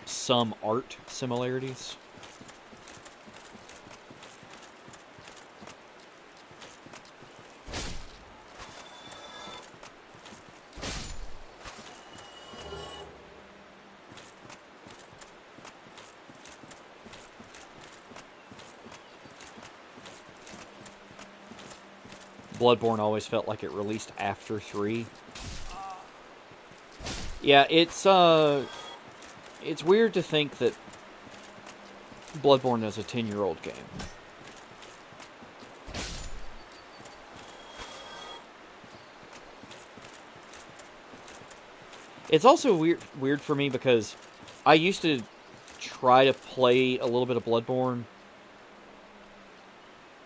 some art similarities. Bloodborne always felt like it released after 3. Yeah, it's weird to think that Bloodborne is a 10-year-old game. It's also weird for me because I used to try to play a little bit of Bloodborne.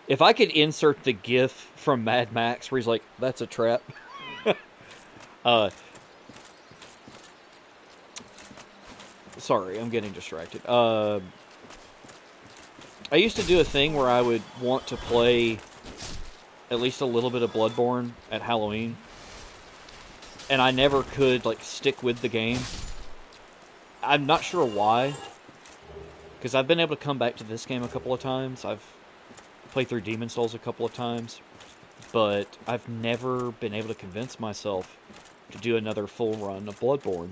If I could insert the GIF from Mad Max where he's like, "That's a trap." Sorry, I'm getting distracted. I used to do a thing where I would want to play at least a little bit of Bloodborne at Halloween, and I never could like stick with the game. I'm not sure why, because I've been able to come back to this game a couple of times. I've played through Demon Souls a couple of times, but I've never been able to convince myself to do another full run of Bloodborne.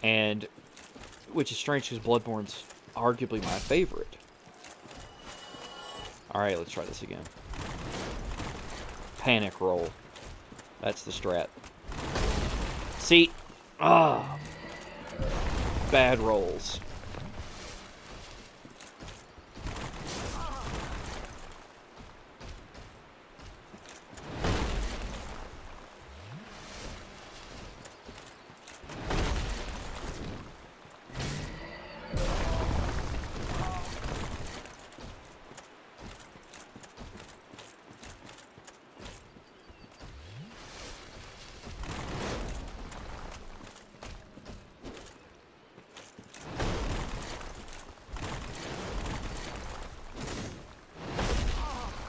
And which is strange because Bloodborne's arguably my favorite. Alright, let's try this again. Panic roll. That's the strat. See? Bad rolls.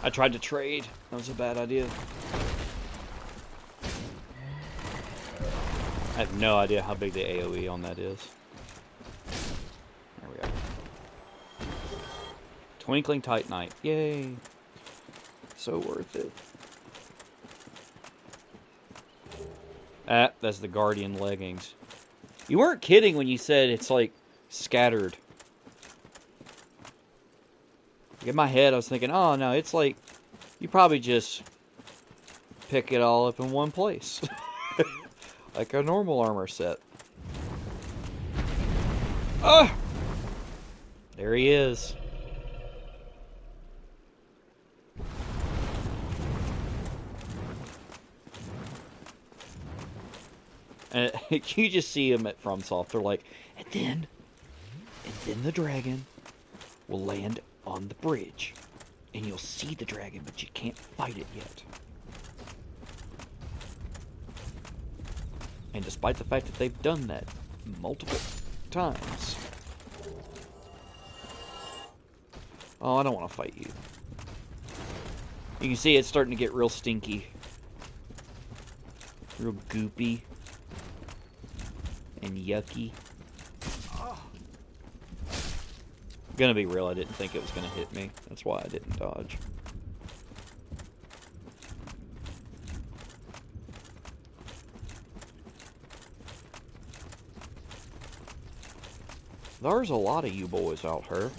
I tried to trade. That was a bad idea. I have no idea how big the AoE on that is. There we go. Twinkling Titanite. Yay. So worth it. Ah, that's the Guardian leggings. You weren't kidding when you said it's like scattered. In my head, I was thinking, oh no, it's like you probably just pick it all up in one place. Like a normal armor set. Ah! There he is. And you just see him at FromSoft. They're like, and then the dragon will land on the bridge. And you'll see the dragon, but you can't fight it yet. And despite the fact that they've done that multiple times. Oh, I don't want to fight you. You can see it's starting to get real stinky. Real goopy. And yucky. Gonna be real, I didn't think it was gonna hit me. That's why I didn't dodge. There's a lot of you boys out here.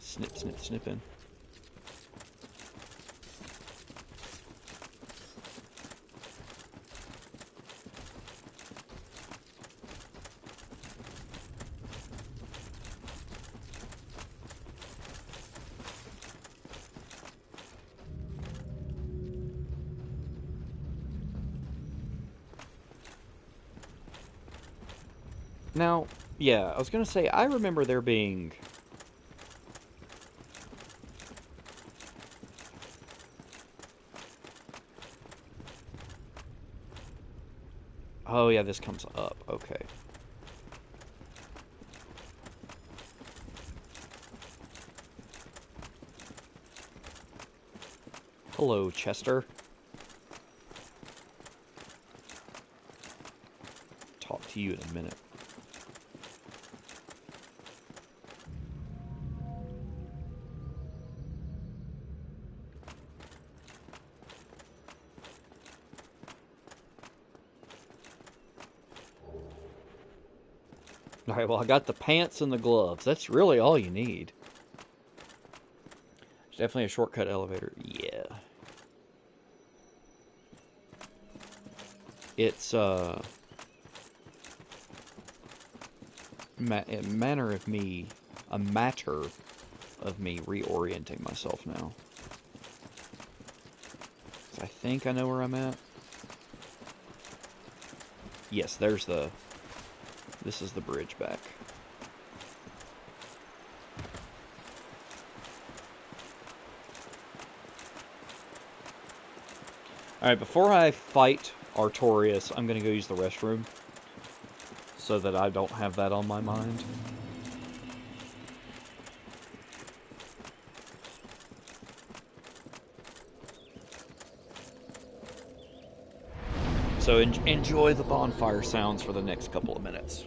Snip, snip, snipping. Now, yeah, I was gonna say, I remember there being... Oh yeah, this comes up, okay. Hello, Chester. Talk to you in a minute. Alright, well, I got the pants and the gloves. That's really all you need. There's definitely a shortcut elevator. Yeah. It's, a matter of me reorienting myself now. So I think I know where I'm at. Yes, there's the... This is the bridge back. Alright, before I fight Artorias, I'm going to go use the restroom. So that I don't have that on my mind. So enjoy the bonfire sounds for the next couple of minutes.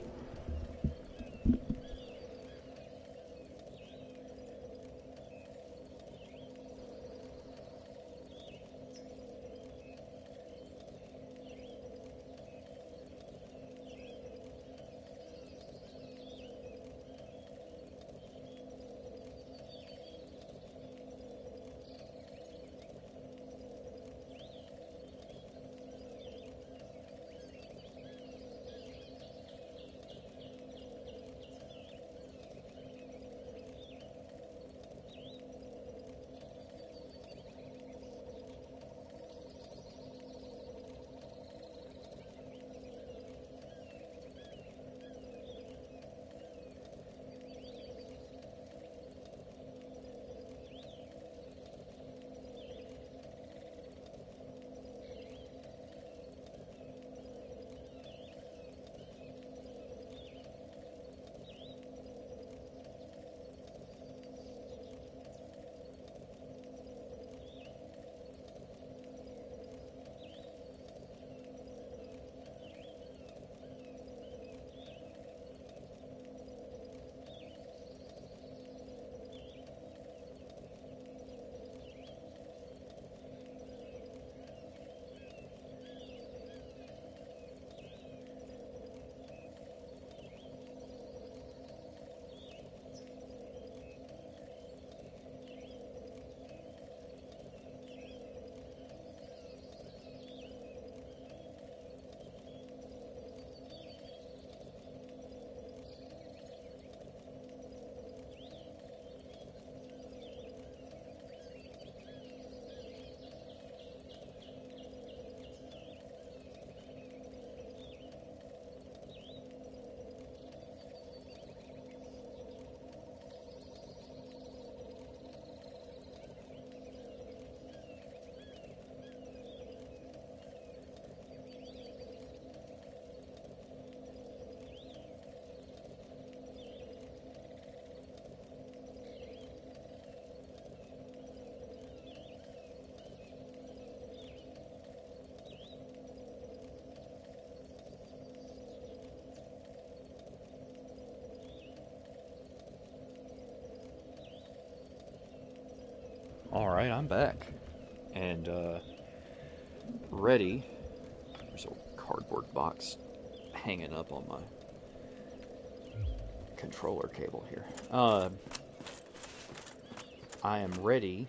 Alright, I'm back. And, ready. There's a cardboard box hanging up on my controller cable here. I am ready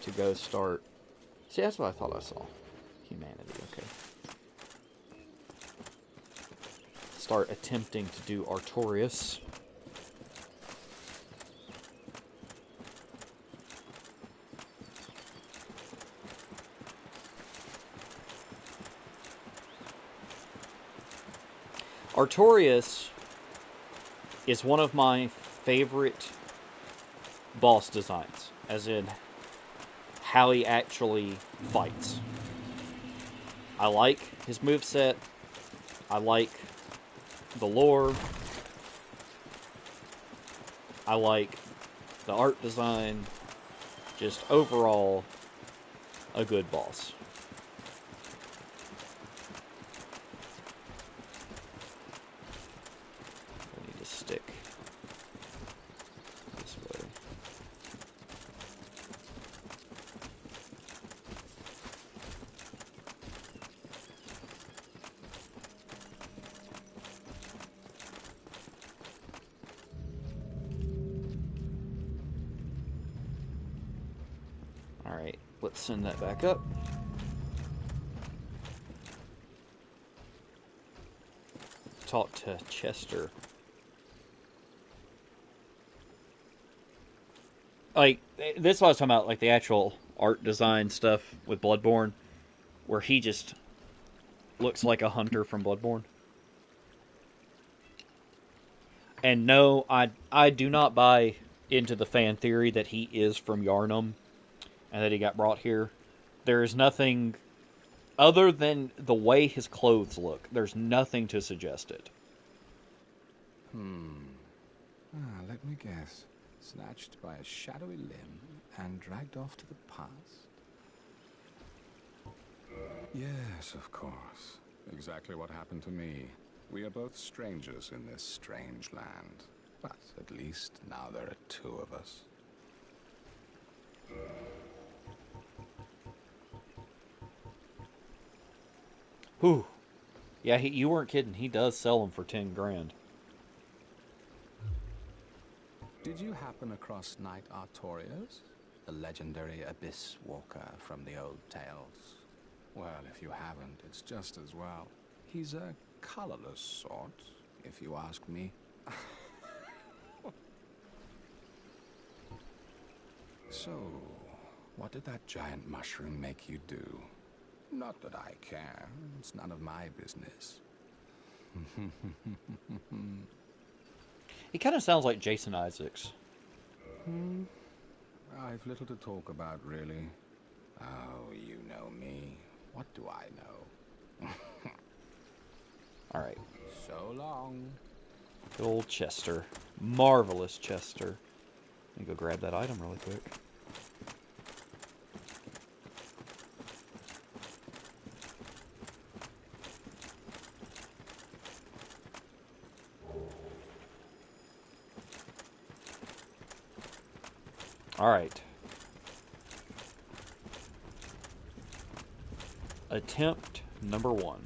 to go start. See, that's what I thought I saw. Humanity, okay. Start attempting to do Artorias. Artorias is one of my favorite boss designs, as in how he actually fights. I like his moveset. I like the lore. I like the art design. Just overall, a good boss. I need to stick this way. Alright, let's send that back up. Talk to Chester. Like, this is what I was talking about, like the actual art design stuff with Bloodborne, where he just looks like a hunter from Bloodborne. And no, I do not buy into the fan theory that he is from Yharnam and that he got brought here. There is nothing other than the way his clothes look. There's nothing to suggest it. Let me guess. Snatched by a shadowy limb and dragged off to the past. Yes, of course. Exactly what happened to me. We are both strangers in this strange land. But at least now there are two of us. Whew. Yeah, you weren't kidding. He does sell them for 10 grand. Did you happen across Knight Artorias? The legendary abyss walker from the old tales? Well, if you haven't, it's just as well. He's a colorless sort, if you ask me. So, what did that giant mushroom make you do? Not that I care. It's none of my business. He kind of sounds like Jason Isaacs. I've little to talk about, really. Oh, you know me. What do I know? Alright. So long. Good old Chester. Marvelous Chester. Let me go grab that item really quick. Alright. Attempt number 1.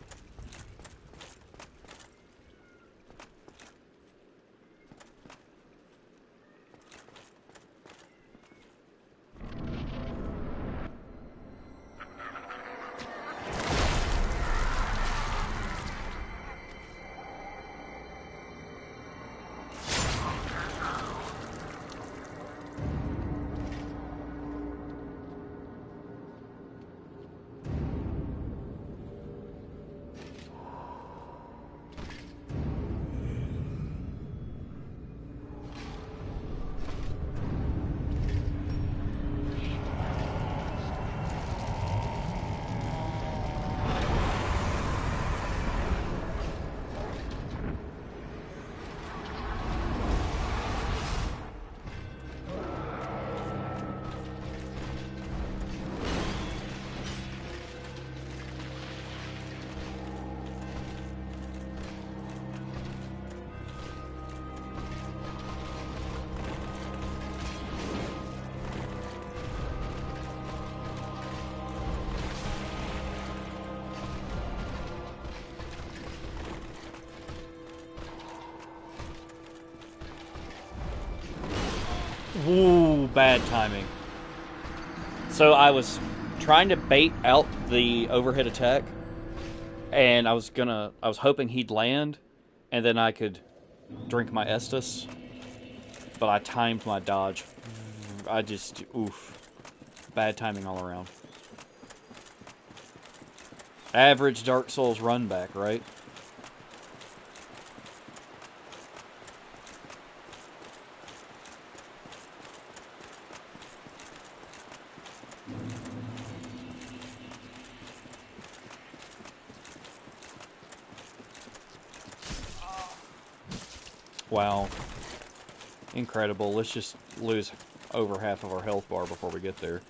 Ooh, bad timing. So I was trying to bait out the overhead attack, and I was hoping he'd land, and then I could drink my Estus, but I timed my dodge. Oof. Bad timing all around. Average Dark Souls run back, right? Wow. Incredible. Let's just lose over half of our health bar before we get there.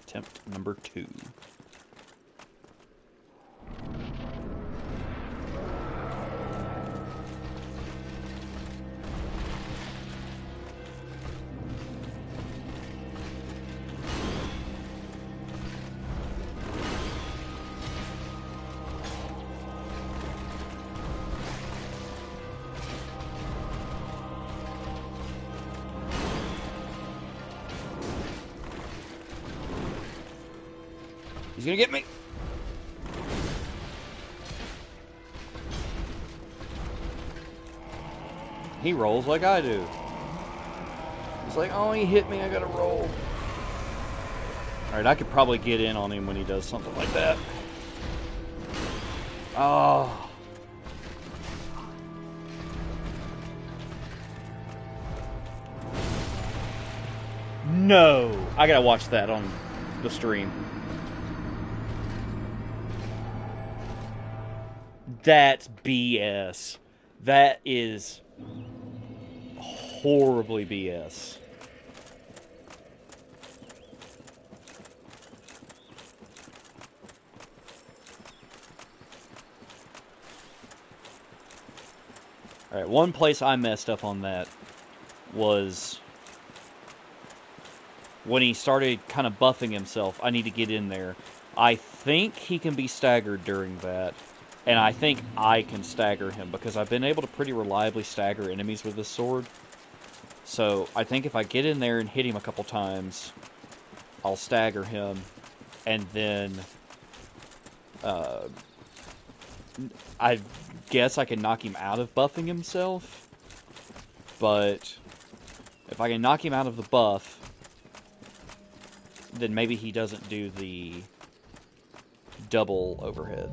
Attempt number 2. He's gonna get me. He rolls like I do. It's like, oh, he hit me, I gotta roll. Alright, I could probably get in on him when he does something like that. Oh. No. I gotta watch that on the stream. That's BS. That is horribly BS. Alright, one place I messed up on that was when he started kind of buffing himself. I need to get in there. I think he can be staggered during that. And I think I can stagger him, because I've been able to pretty reliably stagger enemies with this sword. So I think if I get in there and hit him a couple times, I'll stagger him, and then I guess I can knock him out of buffing himself. But if I can knock him out of the buff, then maybe he doesn't do the double overhead.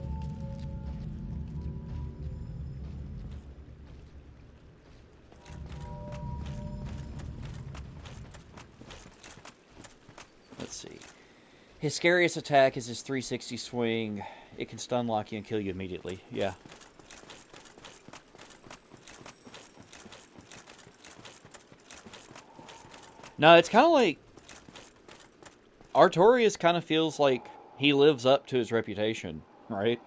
Let's see. His scariest attack is his 360 swing. It can stun lock you and kill you immediately. Yeah. No, it's kind of like Artorias kind of feels like he lives up to his reputation, right?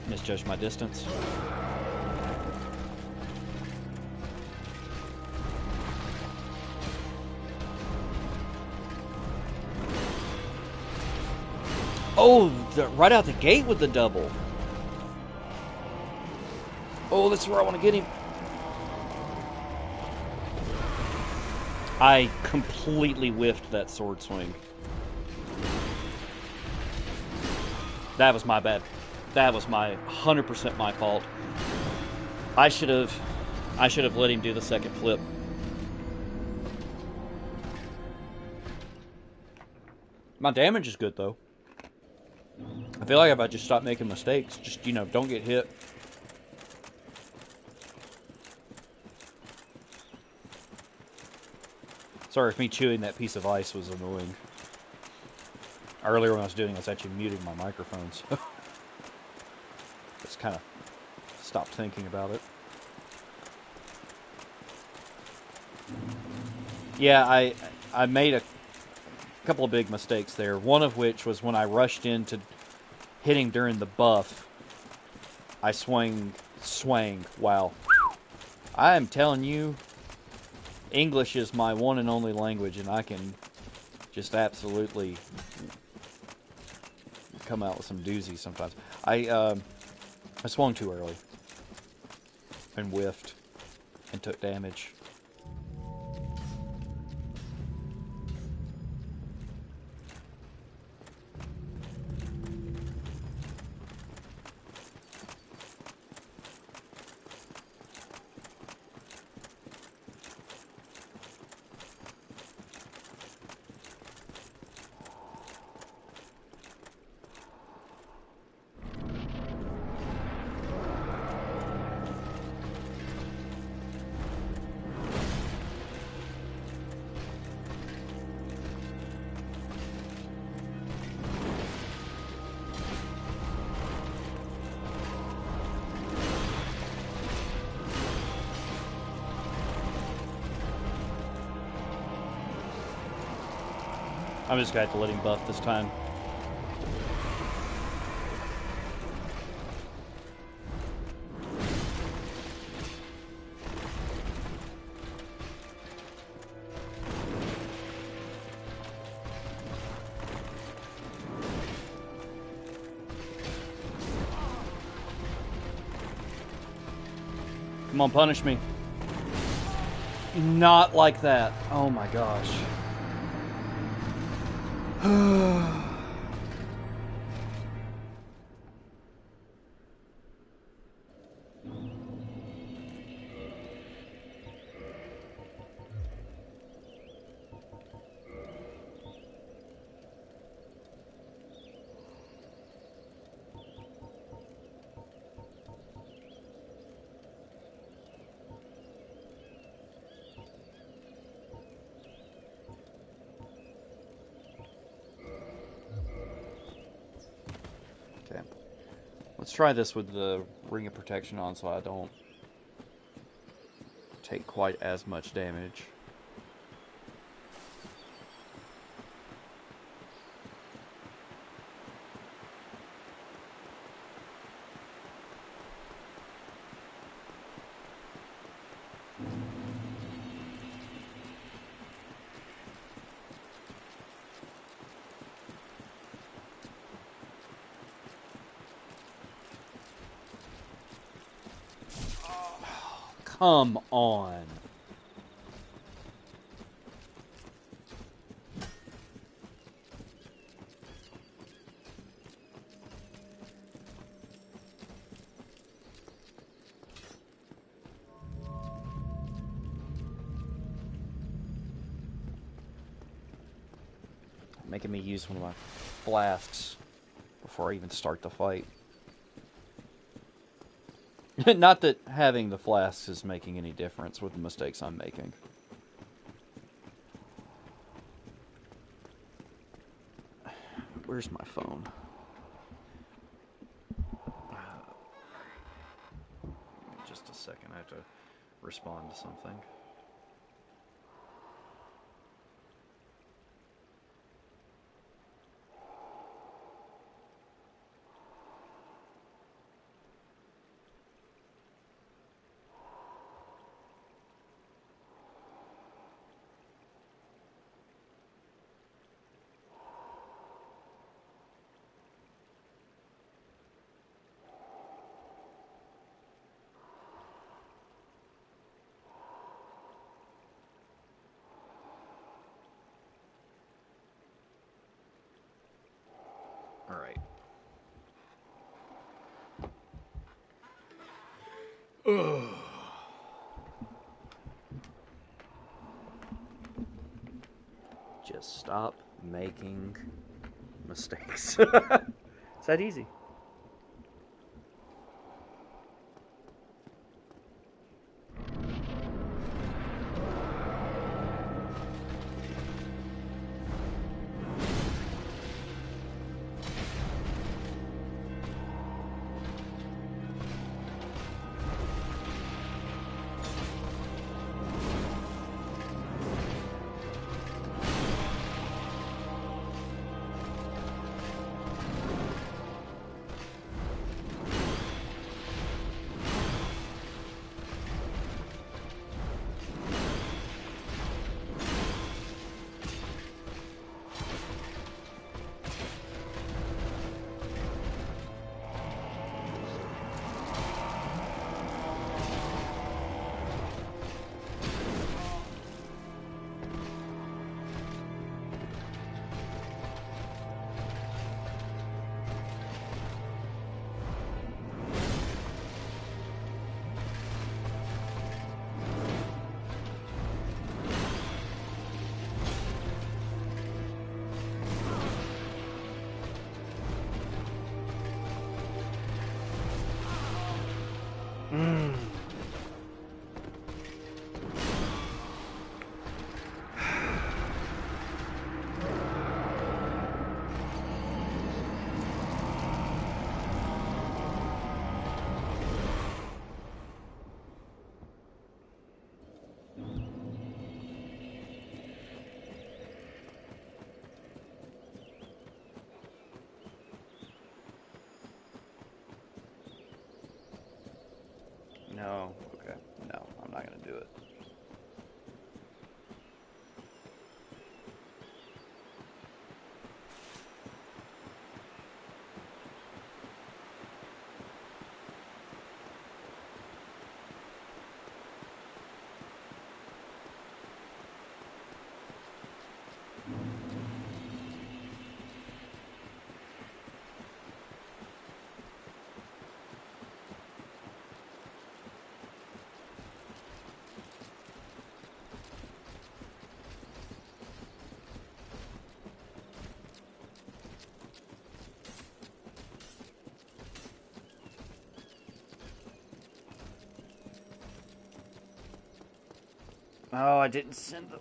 Misjudged my distance. Oh, right out the gate with the double. Oh, that's where I want to get him. I completely whiffed that sword swing. That was my bad. That was my 100% my fault. I should have let him do the second flip. My damage is good though. I feel like if I just stop making mistakes, just, you know, don't get hit. Sorry if me chewing that piece of ice was annoying. Earlier when I was doing it, I was actually muting my microphone, so just kind of stopped thinking about it. Yeah, I made a couple of big mistakes there. One of which was when I rushed into hitting during the buff, I swang. Wow. I am telling you, English is my one and only language, and I can just absolutely come out with some doozies sometimes. I swung too early and whiffed and took damage. I'm just gonna have to let him buff this time. Come on, punish me. Not like that. Oh my gosh. Okay. Let's try this with the Ring of Protection on so I don't take quite as much damage. Come on. Making me use one of my flasks before I even start the fight. Not that having the flasks is making any difference with the mistakes I'm making. Where's my phone? Just a second, I have to respond to something. Alright. Just stop making mistakes. It's that easy. No. Okay. No, I'm not going to do it. Oh, I didn't send the...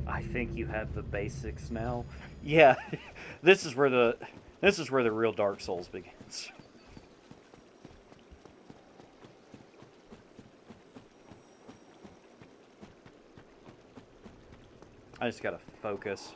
I think you have the basics now. Yeah, this is where the real Dark Souls begins. I just gotta focus.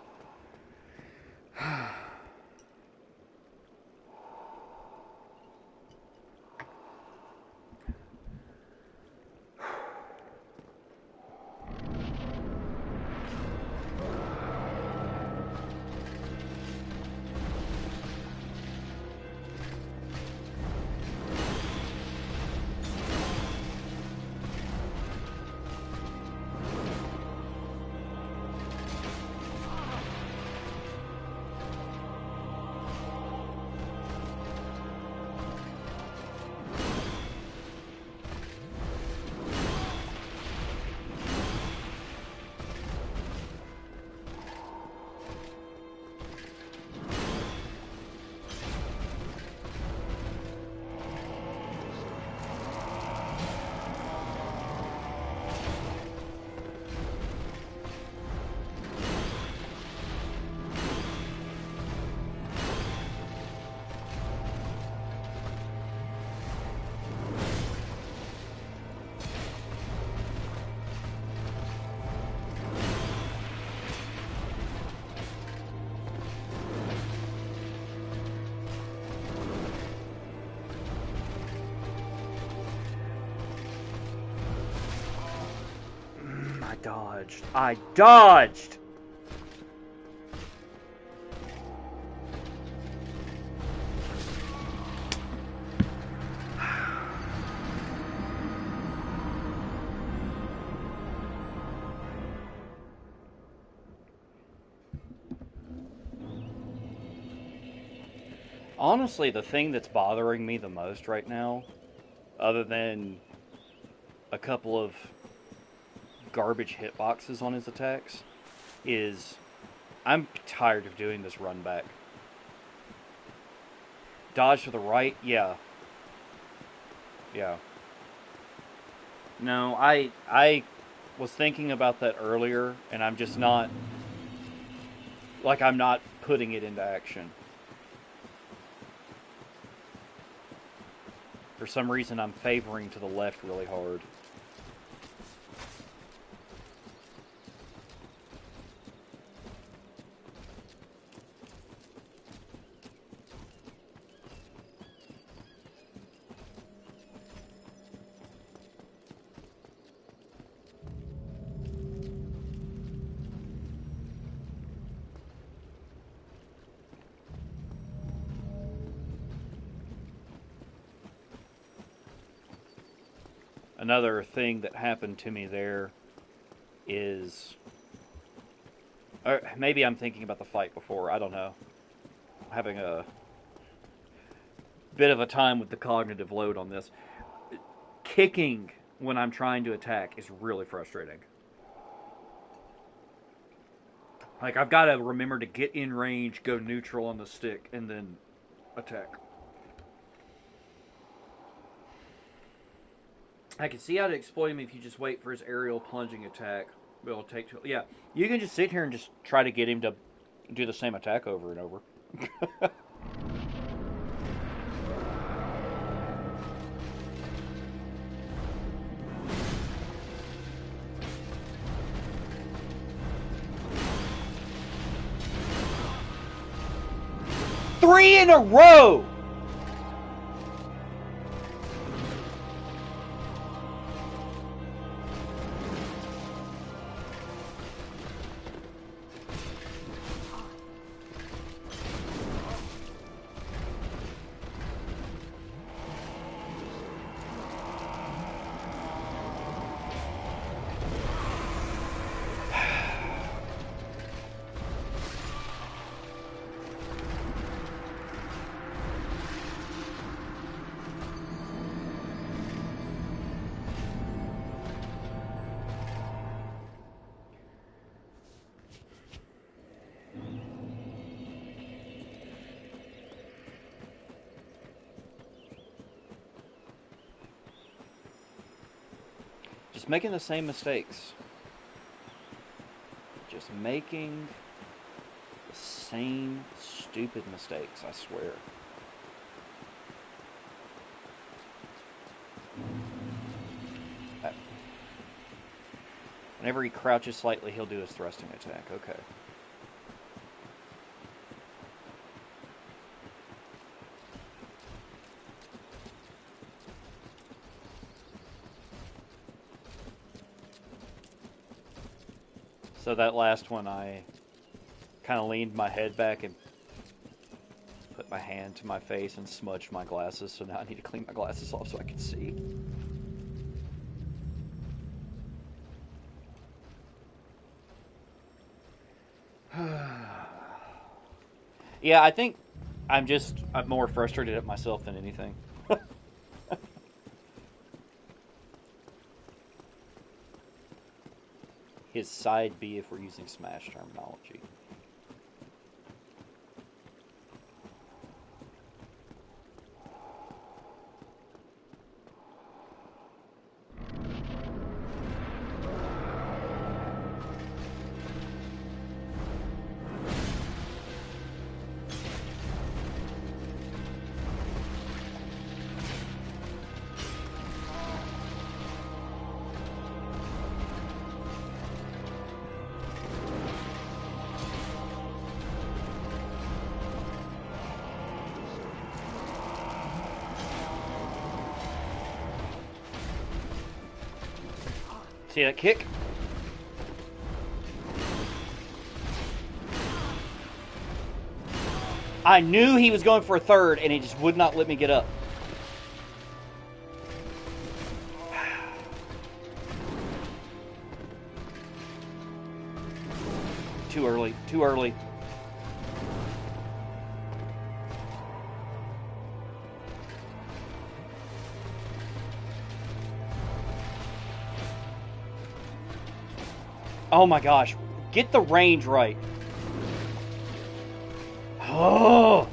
I dodged! Honestly, the thing that's bothering me the most right now, other than a couple of garbage hitboxes on his attacks, is I'm tired of doing this run back. Dodge to the right, yeah. Yeah. No, I was thinking about that earlier, and I'm just not, like, I'm not putting it into action. For some reason, I'm favoring to the left really hard. Another thing that happened to me there is, or maybe I'm thinking about the fight before, I don't know. Having a bit of a time with the cognitive load on this. Kicking when I'm trying to attack is really frustrating. Like, I've got to remember to get in range, go neutral on the stick, and then attack. I can see how to exploit him if you just wait for his aerial plunging attack. But it'll take too... Yeah, you can just sit here and just try to get him to do the same attack over and over. Three in a row! Just making the same mistakes. Just making the same stupid mistakes, I swear. Whenever he crouches slightly, he'll do his thrusting attack. Okay. So that last one, I kind of leaned my head back and put my hand to my face and smudged my glasses, so now I need to clean my glasses off so I can see. Yeah, I think I'm more frustrated at myself than anything. His side B if we're using Smash terminology. See that kick? I knew he was going for a third, and he just would not let me get up. Too early. Too early. Oh my gosh. Get the range right. Oh!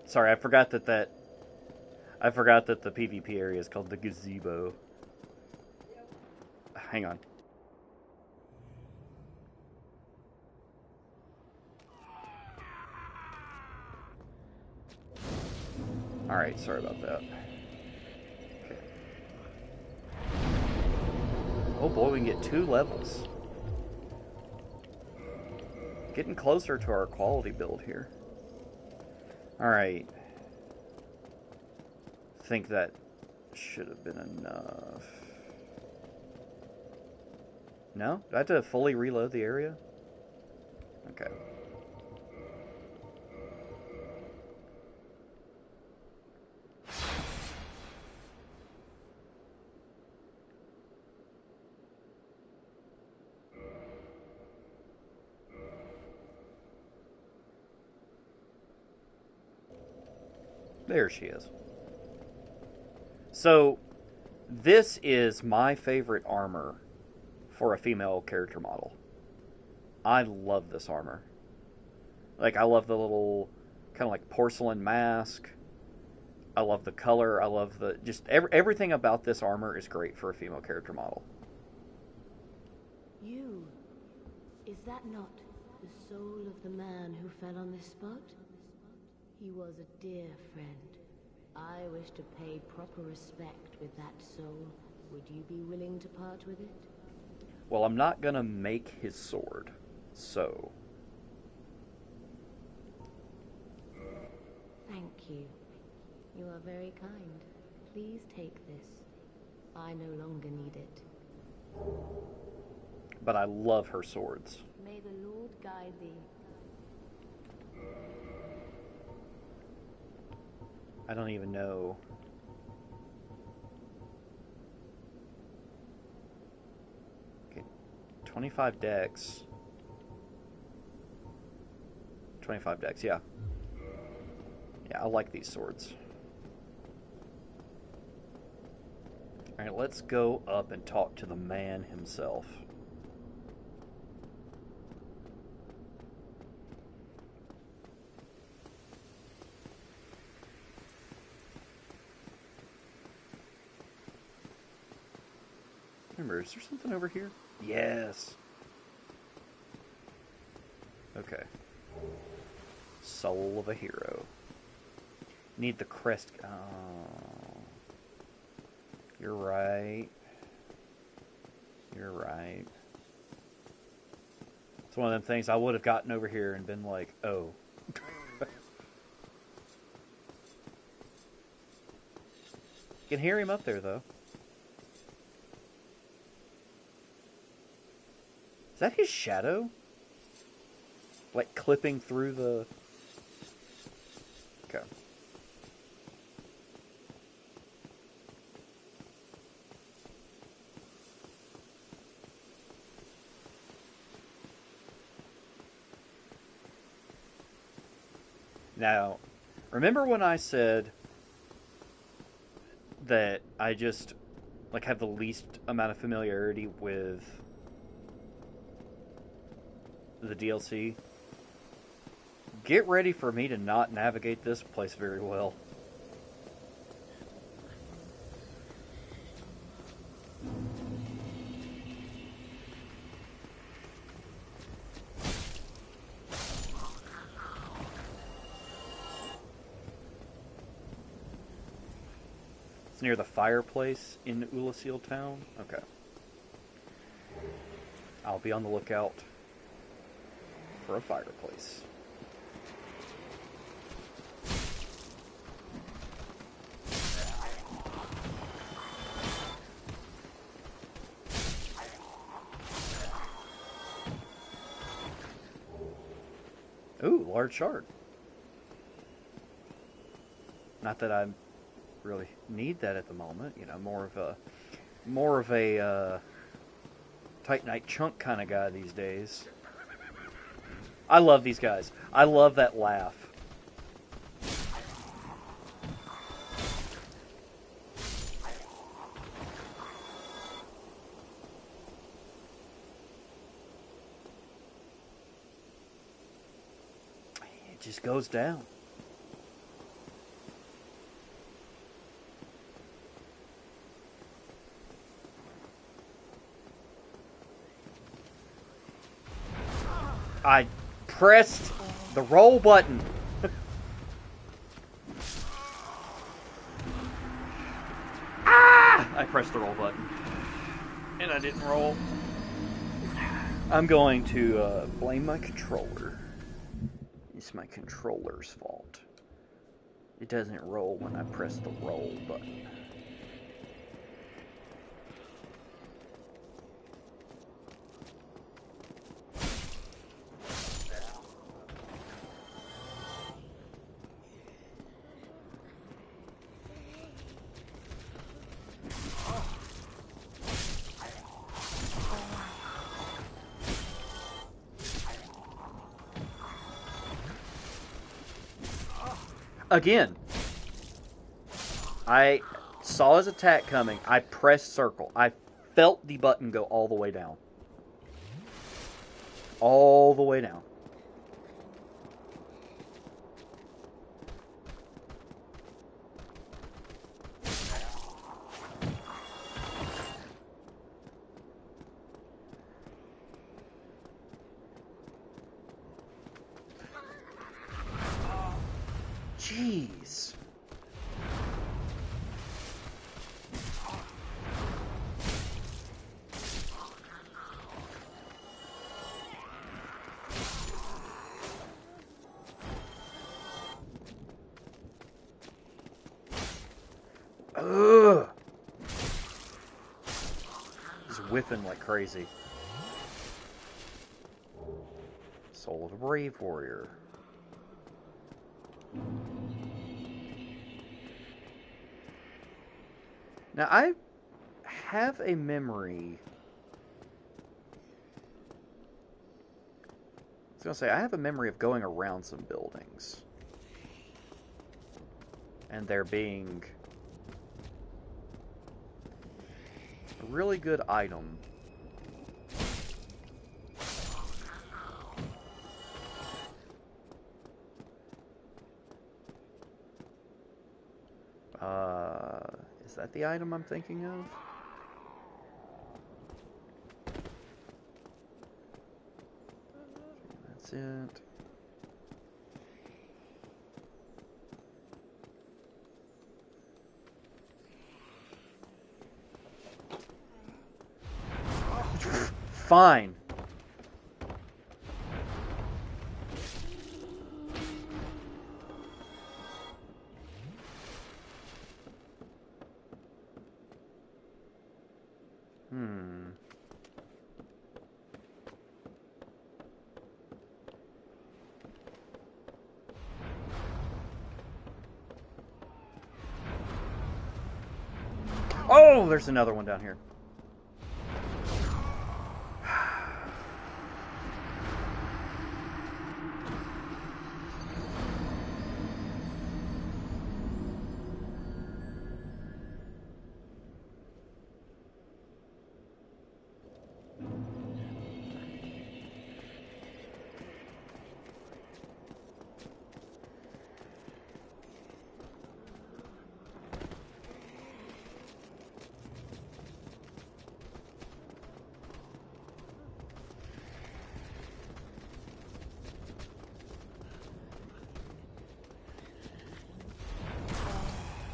Sorry, I forgot that the PvP area is called the gazebo. Hang on. Alright, sorry about that. Okay. Oh boy, we can get 2 levels. Getting closer to our quality build here. Alright. I think that should have been enough. No? Do I have to fully reload the area? Okay. There she is. So, this is my favorite armor for a female character model. I love this armor. Like, I love the little kind of like porcelain mask. I love the color. I love the just everything about this armor is great for a female character model. You, is that not the soul of the man who fell on this spot? He was a dear friend. I wish to pay proper respect with that soul. Would you be willing to part with it? Well, I'm not gonna make his sword, so... Thank you. You are very kind. Please take this. I no longer need it. But I love her swords. May the Lord guide thee. I don't even know. Okay, 25 decks. 25 decks, yeah. Yeah, I like these swords. Alright, let's go up and talk to the man himself. Remember, is there something over here? Yes. Okay. Soul of a hero. Need the crest. Oh. You're right. You're right. It's one of them things I would have gotten over here and been like, oh. You can hear him up there, though. Is that his shadow? Like clipping through the... Okay. Now, remember when I said that I just like have the least amount of familiarity with the DLC? Get ready for me to not navigate this place very well. It's near the fireplace in Ulasil Town? Okay. I'll be on the lookout for a fireplace. Ooh, large shard. Not that I really need that at the moment. You know, more of a Titanite chunk kind of guy these days. I love these guys. I love that laugh. It just goes down. I pressed the roll button. I pressed the roll button. And I didn't roll. I'm going to blame my controller. It's my controller's fault. It doesn't roll when I press the roll button. Again, I saw his attack coming. I pressed circle. I felt the button go all the way down. All the way down. Jeez. Ugh. He's whiffing like crazy. Soul of a Brave Warrior. Now, I have a memory. I was going to say, I have a memory of going around some buildings. And there being a really good item. Is that the item I'm thinking of? That's it. Fine. Oh, there's another one down here.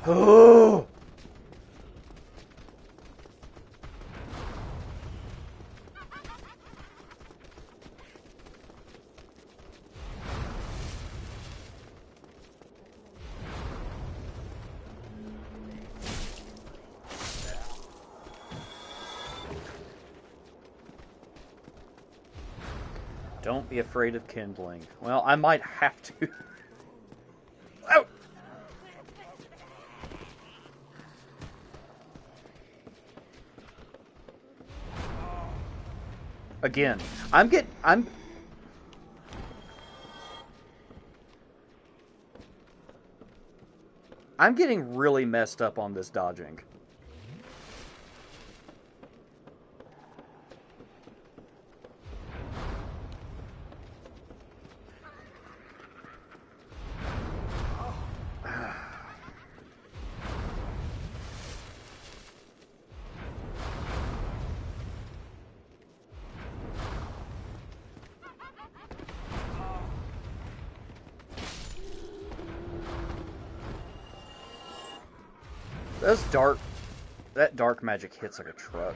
Oh! Don't be afraid of kindling. Well, I might have to. Oh! Again, I'm getting really messed up on this dodging. Those dart That dark magic hits like a truck.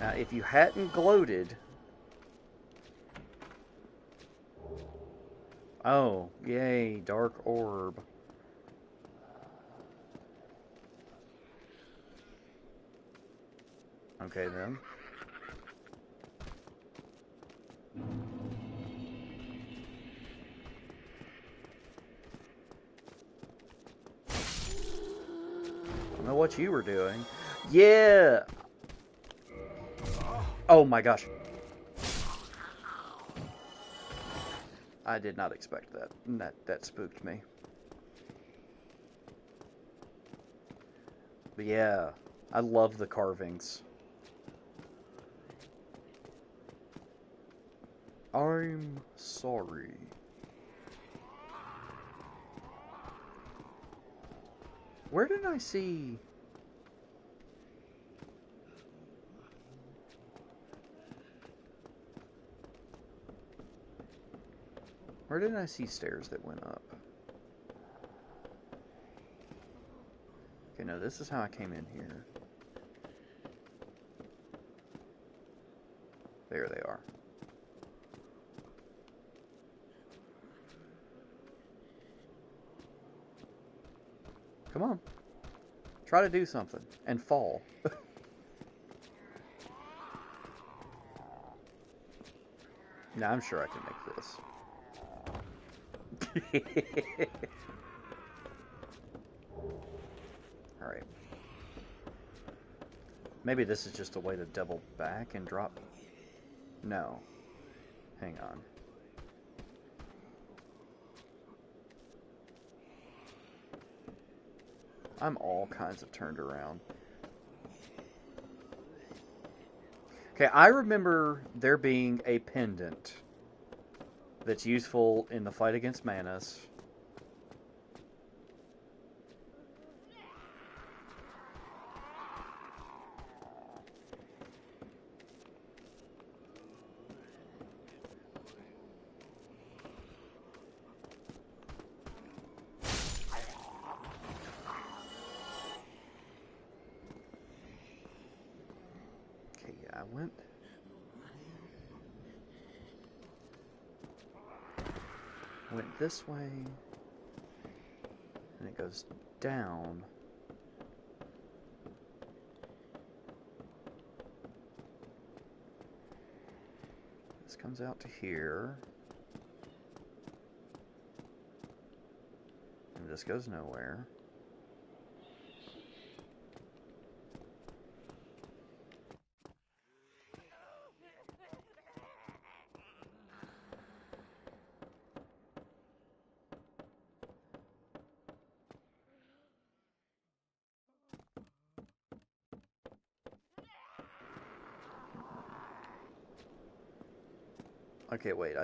Now, if you hadn't gloated... Oh, yay, dark orb. Okay, then. I don't know what you were doing. Yeah! Oh my gosh. I did not expect that. That spooked me. But yeah, I love the carvings. I'm sorry. Where did I see... Where did I see stairs that went up? Okay, no, this is how I came in here. There they are. Come on. Try to do something. And fall. Now I'm sure I can make this. Alright. Maybe this is just a way to double back and drop... No. Hang on. I'm all kinds of turned around. Okay, I remember there being a pendant that's useful in the fight against Manus. Okay, yeah, I went this way, and it goes down. This comes out to here, and this goes nowhere. Okay, wait,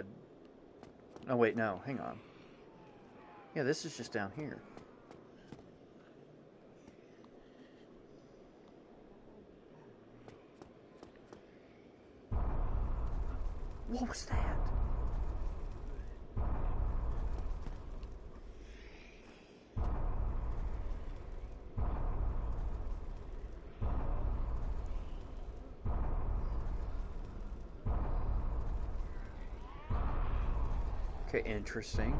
oh, wait, no, hang on. Yeah, this is just down here. What was that? Okay, interesting.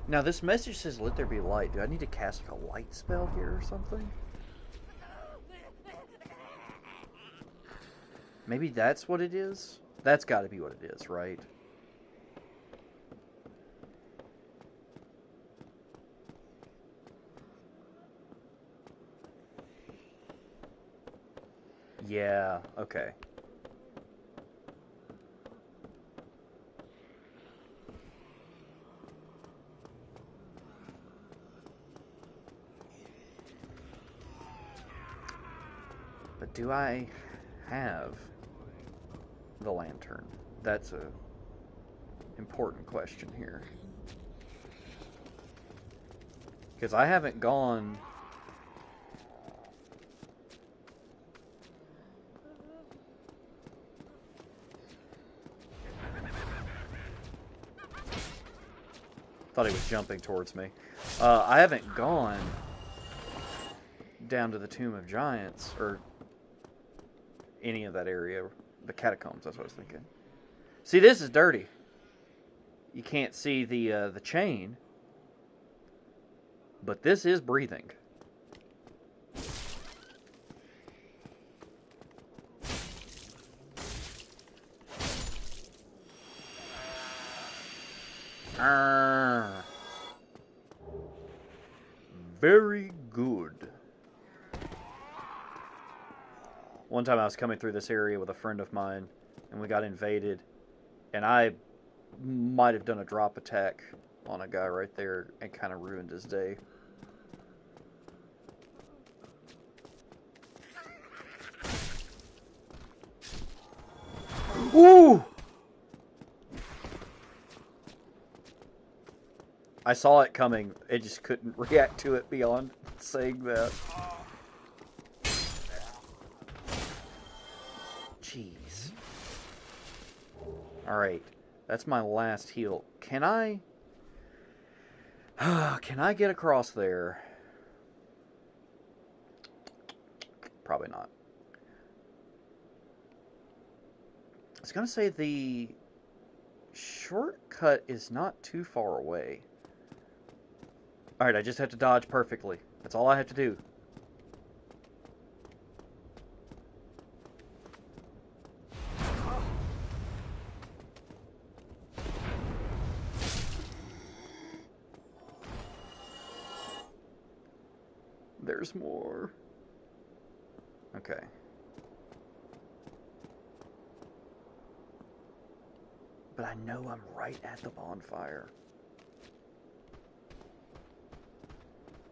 Now, this message says, let there be light. Do I need to cast like a light spell here or something? Maybe that's what it is? That's got to be what it is, right? Yeah, okay. But do I have the lantern? That's a important question here. Because I haven't gone... Thought he was jumping towards me. I haven't gone down to the Tomb of Giants, or any of that area. The catacombs, that's what I was thinking. See, this is dirty. You can't see the chain, but this is breathing. Very good. One time I was coming through this area with a friend of mine, and we got invaded, and I might have done a drop attack on a guy right there and kind of ruined his day. Ooh! I saw it coming. I just couldn't react to it beyond saying that. Jeez. Alright. That's my last heal. Can I... Can I get across there? Probably not. I was going to say the shortcut is not too far away. Alright, I just have to dodge perfectly. That's all I have to do. There's more. Okay. But I know I'm right at the bonfire.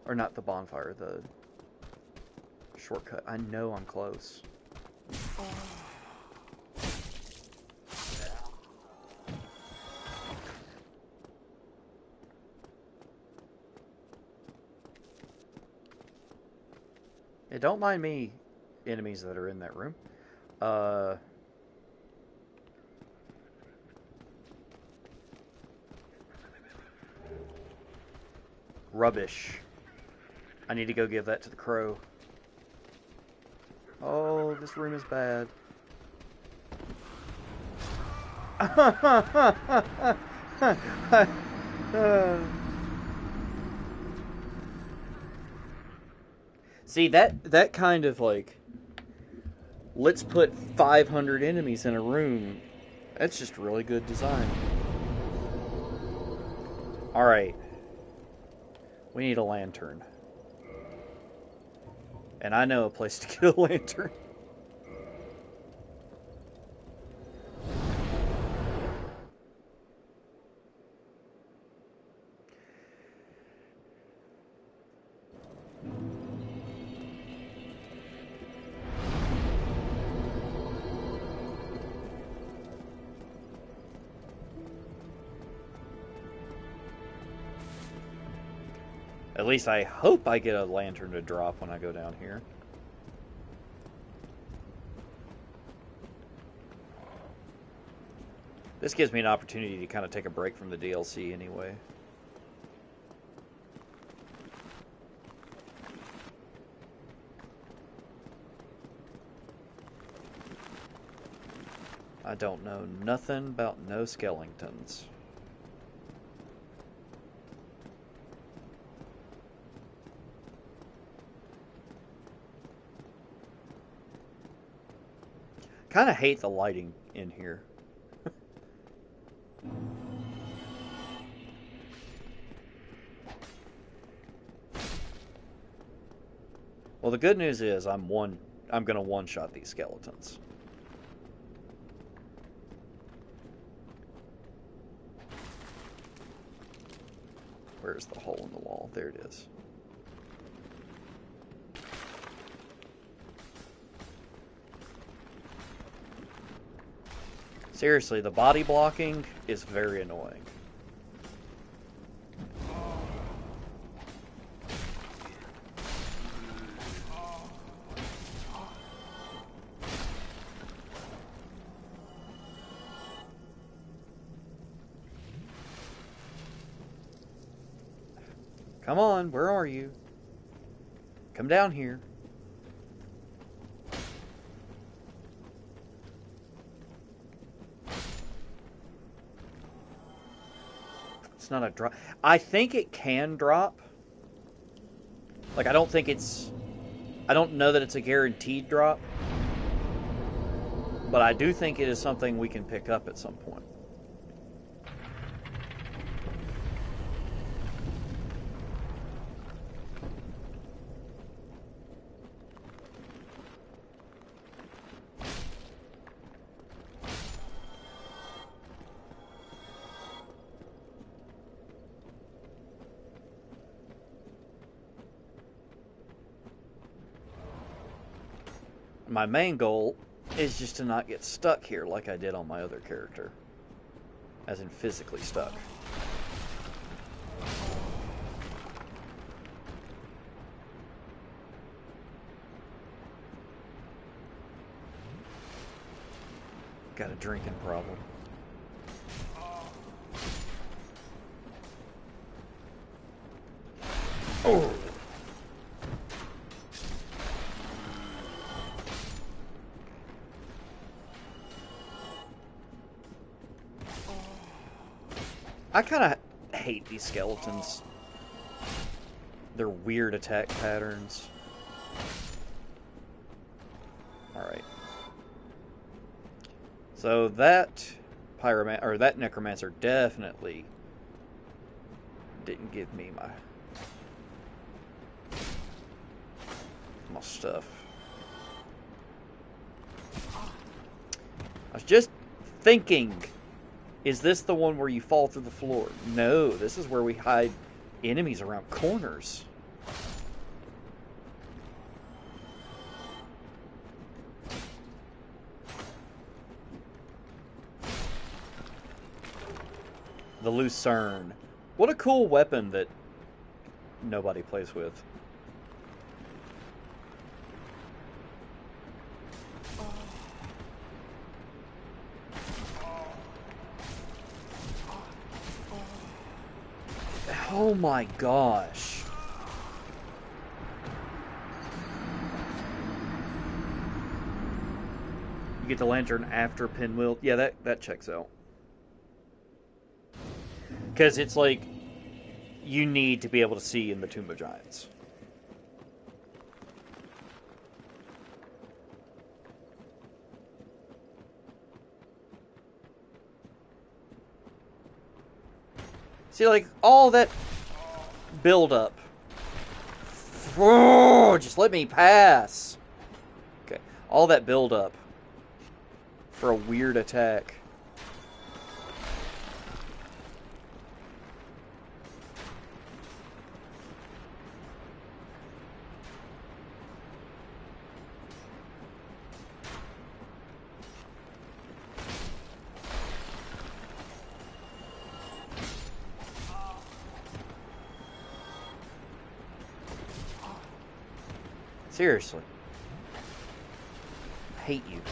Or not the bonfire, the shortcut. I know I'm close. Yeah, don't mind me, enemies that are in that room. Rubbish. I need to go give that to the crow. Oh, this room is bad. See, that kind of like, let's put 500 enemies in a room. That's just really good design. Alright. We need a lantern. And I know a place to get a lantern. At least I hope I get a lantern to drop when I go down here. This gives me an opportunity to kind of take a break from the DLC anyway. I don't know nothing about no skeletons. Kind of hate the lighting in here. Well, the good news is I'm gonna one-shot these skeletons. Where's the hole in the wall? There it is. Seriously, the body blocking is very annoying. Come on, where are you? Come down here. It's not a drop. I think it can drop. Like, I don't think it's... I don't know that it's a guaranteed drop. But I do think it is something we can pick up at some point. My main goal is just to not get stuck here like I did on my other character. As in physically stuck. Got a drinking problem. Oh! I kind of hate these skeletons. Their weird attack patterns. Alright. So that that necromancer definitely didn't give me my stuff. I was just thinking, is this the one where you fall through the floor? No, this is where we hide enemies around corners. The Lucerne. What a cool weapon that nobody plays with. Oh my gosh. You get the lantern after Pinwheel. Yeah, that checks out. Because it's like, you need to be able to see in the Tomb of Giants. See, like, all that build-up. Oh, just let me pass. Okay, all that build-up for a weird attack. Seriously. I hate you.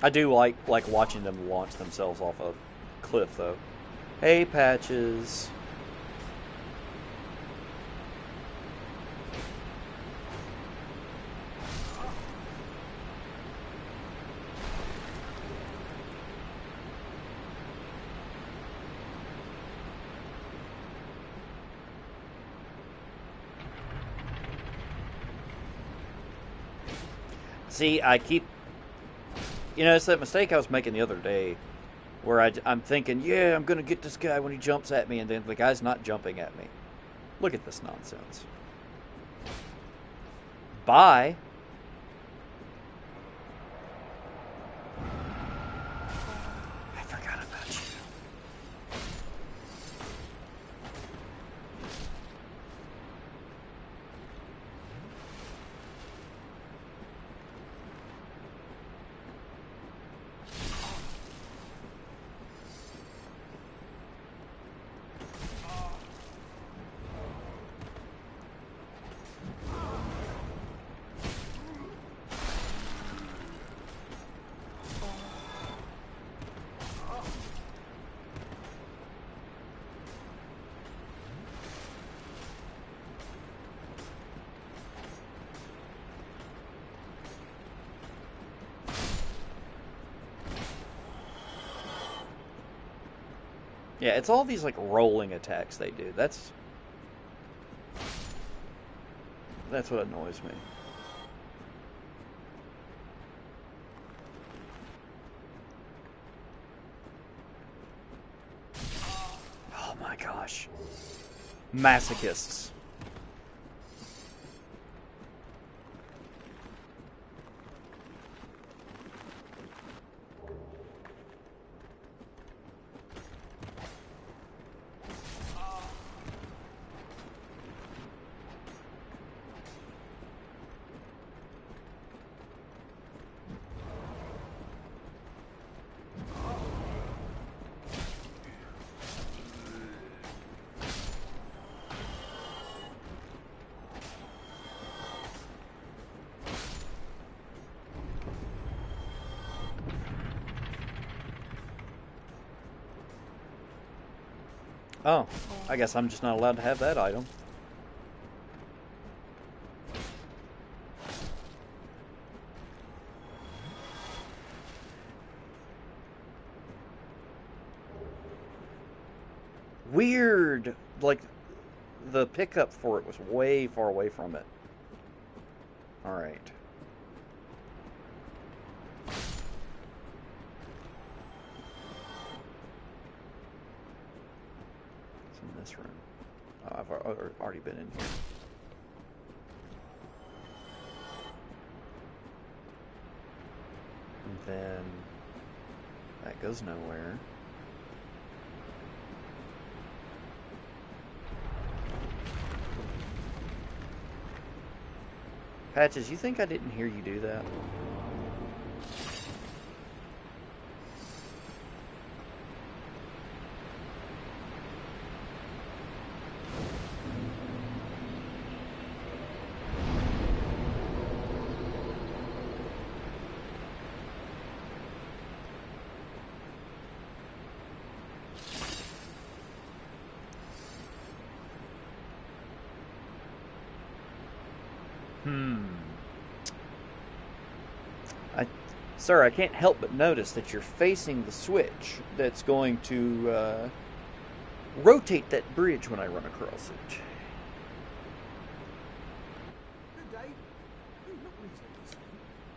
I do like watching them launch themselves off a cliff, though. Hey, Patches. See, I keep... You know, it's that mistake I was making the other day, where I'm thinking, yeah, I'm going to get this guy when he jumps at me, and then the guy's not jumping at me. Look at this nonsense. Bye. I forgot about you. Yeah, it's all these like rolling attacks they do. That's what annoys me. Oh my gosh. Masochists. Oh, I guess I'm just not allowed to have that item. Weird! Like, the pickup for it was way far away from it. Alright. It's in this room. Oh, I've already been in here. And then that goes nowhere. Patches, you think I didn't hear you do that? Sir, I can't help but notice that you're facing the switch that's going to rotate that bridge when I run across it. Good day. You look reasonably sane.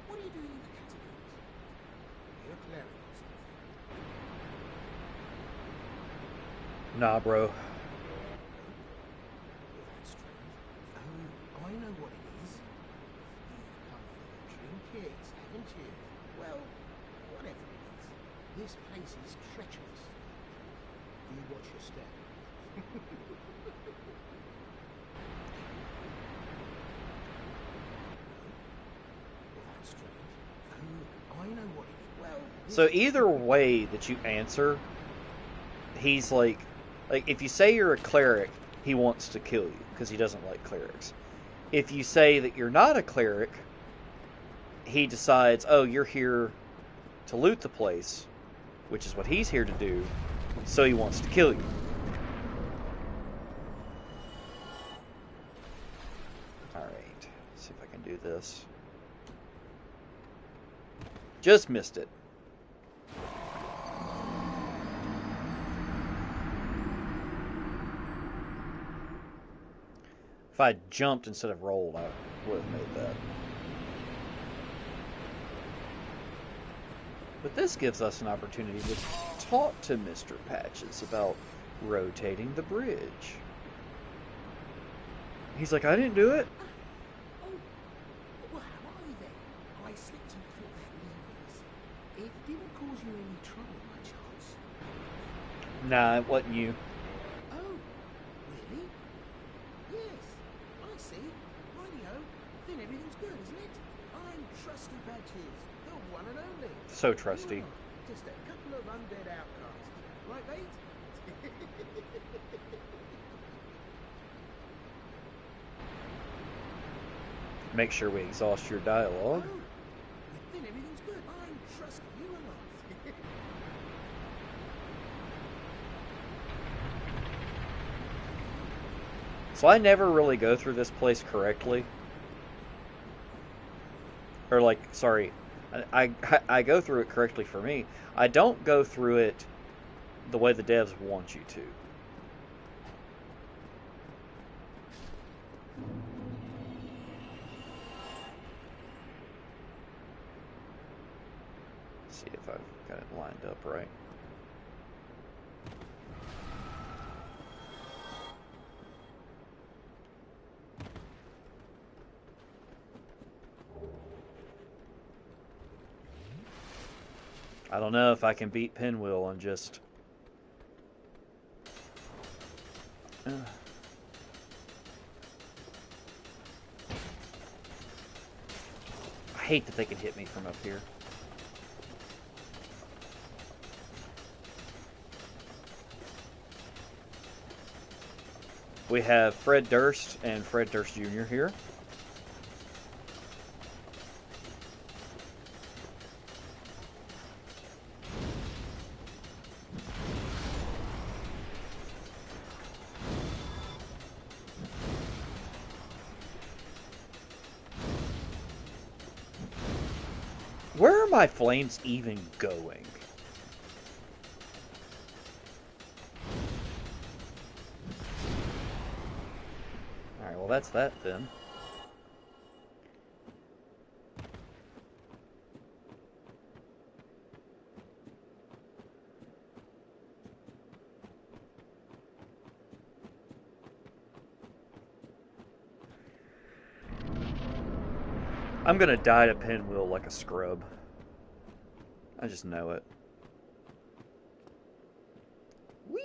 What are you doing in the catacombs? Are you a cleric or something? Nah, bro. Well, that's strange. Oh, I know what it is. You've come for the trinkets, haven't you? Well, whatever it is, this place is treacherous. Do you watch your step? Well, that's strange. Oh, I know what it is. Well, So either way that you answer, he's like if you say you're a cleric, he wants to kill you because he doesn't like clerics. If you say that you're not a cleric, he decides, oh, you're here to loot the place, which is what he's here to do, so he wants to kill you. Alright, see if I can do this. Just missed it. If I had jumped instead of rolled, I would have made that. But this gives us an opportunity to talk to Mr. Patches about rotating the bridge. He's like, I didn't do it. Oh, well, how are you then? I slipped and felt that leavings. It didn't cause you any trouble, by chance? Nah, it wasn't you. Oh, really? Yes, I see. Rightio. Then everything's good, isn't it? I'm Trusty Patches, the one and only. So trusty. You are just a couple of undead outcasts. Right, mate? Make sure we exhaust your dialogue. Oh, then everything's good. I'm Trusty, you and I. So I never really go through this place correctly. Or like, sorry, I go through it correctly for me. I don't go through it the way the devs want you to. See if I've got it lined up right. I don't know if I can beat Pinwheel on just... I hate that they can hit me from up here. We have Fred Durst and Fred Durst Jr. here. Where are my flames even going? Alright, well that's that then. I'm gonna die to Pinwheel like a scrub. I just know it. Whee!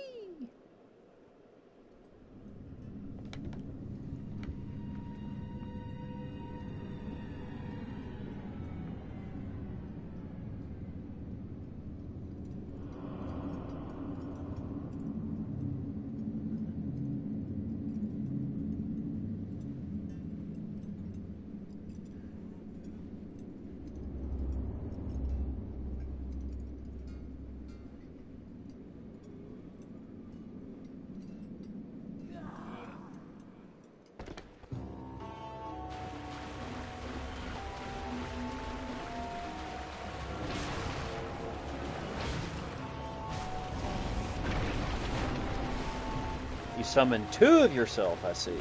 You summon two of yourself, I see.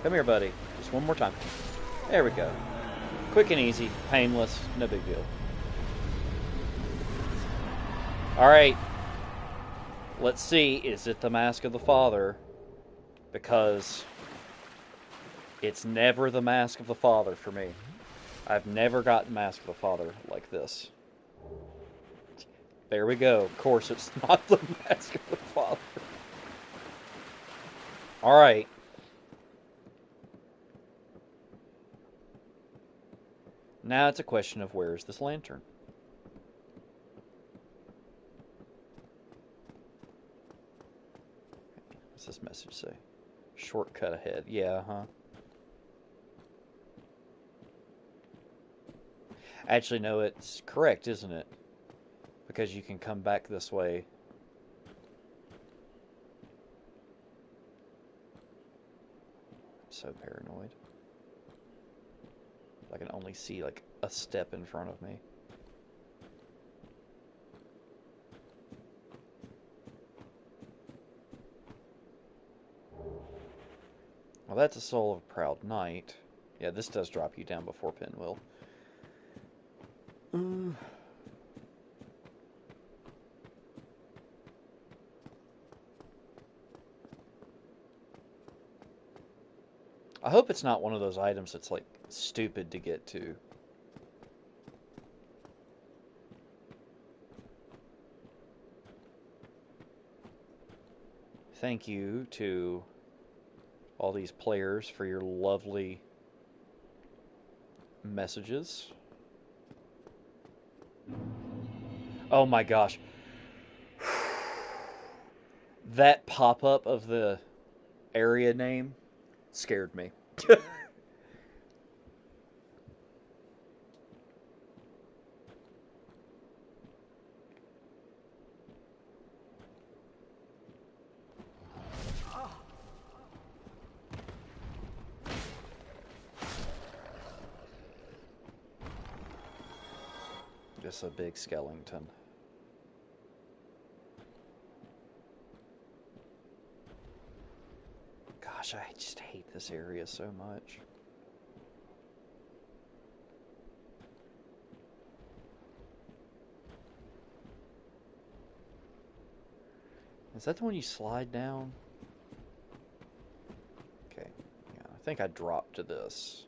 Come here, buddy. Just one more time. There we go. Quick and easy, painless, no big deal. Alright. Let's see, is it the Mask of the Father? Because it's never the Mask of the Father for me. I've never gotten Mask of the Father like this. There we go. Of course, it's not the Mask of the Father. Alright. Now it's a question of where is this lantern? What's this message say? Shortcut ahead. Yeah, huh? Actually, no, it's correct, isn't it? Because you can come back this way. I'm so paranoid. I can only see like a step in front of me. Well, that's a Soul of a Proud Knight. Yeah, this does drop you down before Pinwheel. I hope it's not one of those items that's like stupid to get to. Thank you to all these players for your lovely messages. Oh my gosh. That pop-up of the area name scared me. Just a big skeleton. Gosh, I just hate this area so much. Is that the one you slide down? Okay. Yeah, I think I dropped to this.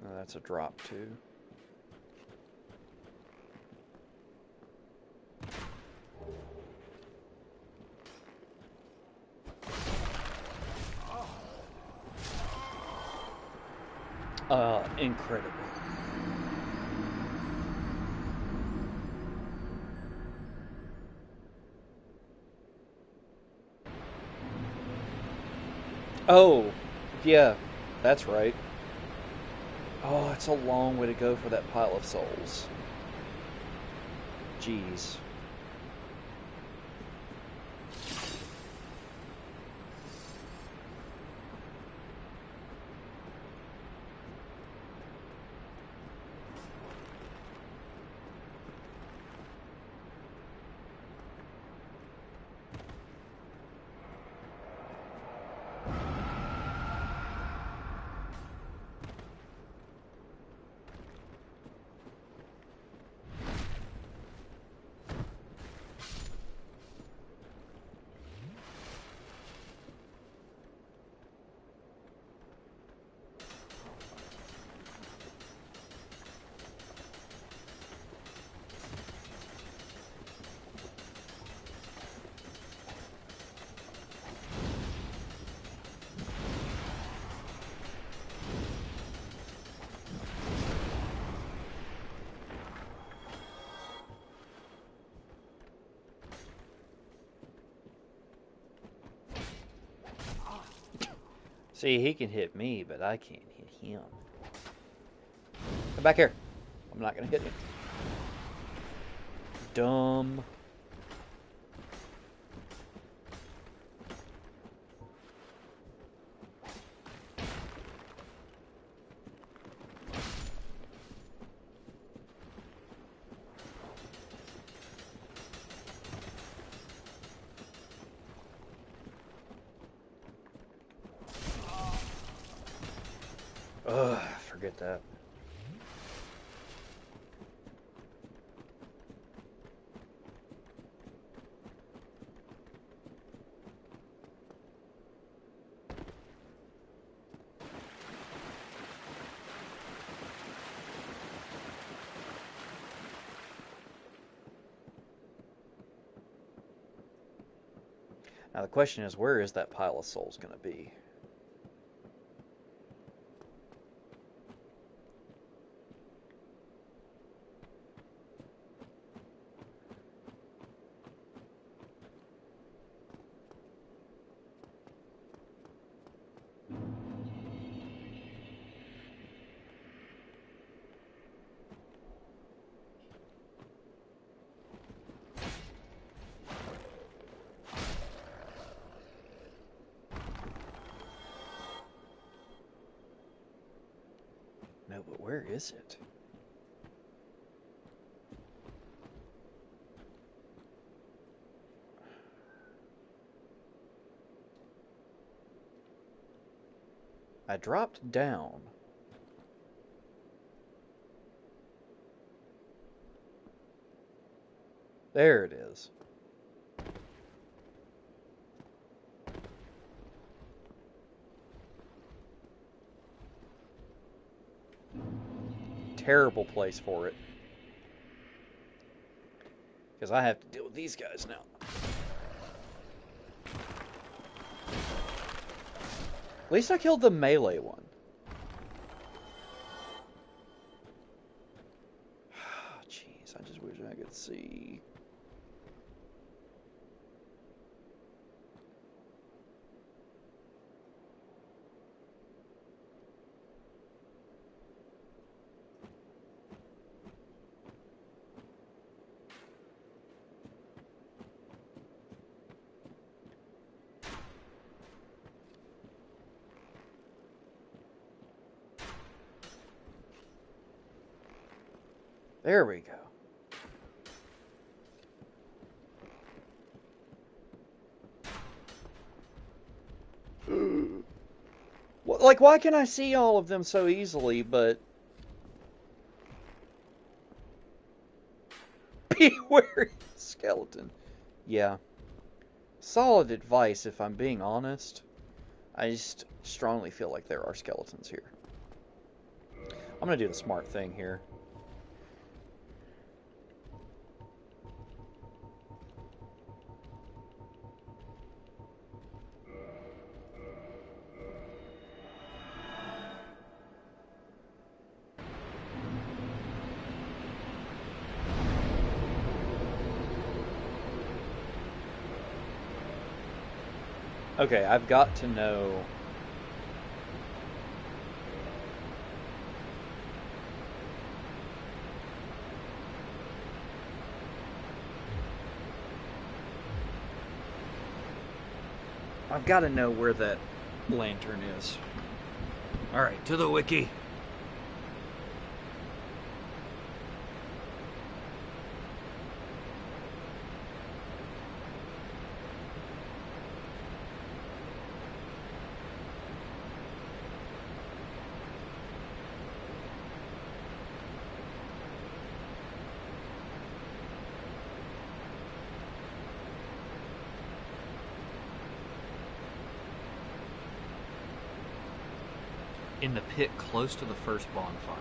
Oh, that's a drop too. Incredible. Oh, yeah, that's right. Oh, it's a long way to go for that pile of souls. Jeez. See, he can hit me, but I can't hit him. Come back here. I'm not gonna hit him. Dumb. Ugh, forget that. Now the question is, where is that pile of souls going to be? No, but where is it? I dropped down. There it is. Terrible place for it. Because I have to deal with these guys now. At least I killed the melee one. Jeez, I just wish I could see. There we go. Like, why can I see all of them so easily, but... Beware, skeleton. Yeah. Solid advice, if I'm being honest. I just strongly feel like there are skeletons here. I'm gonna do the smart thing here. Okay, I've got to know... I've got to know where that lantern is. Alright, to the wiki. In the pit close to the first bonfire.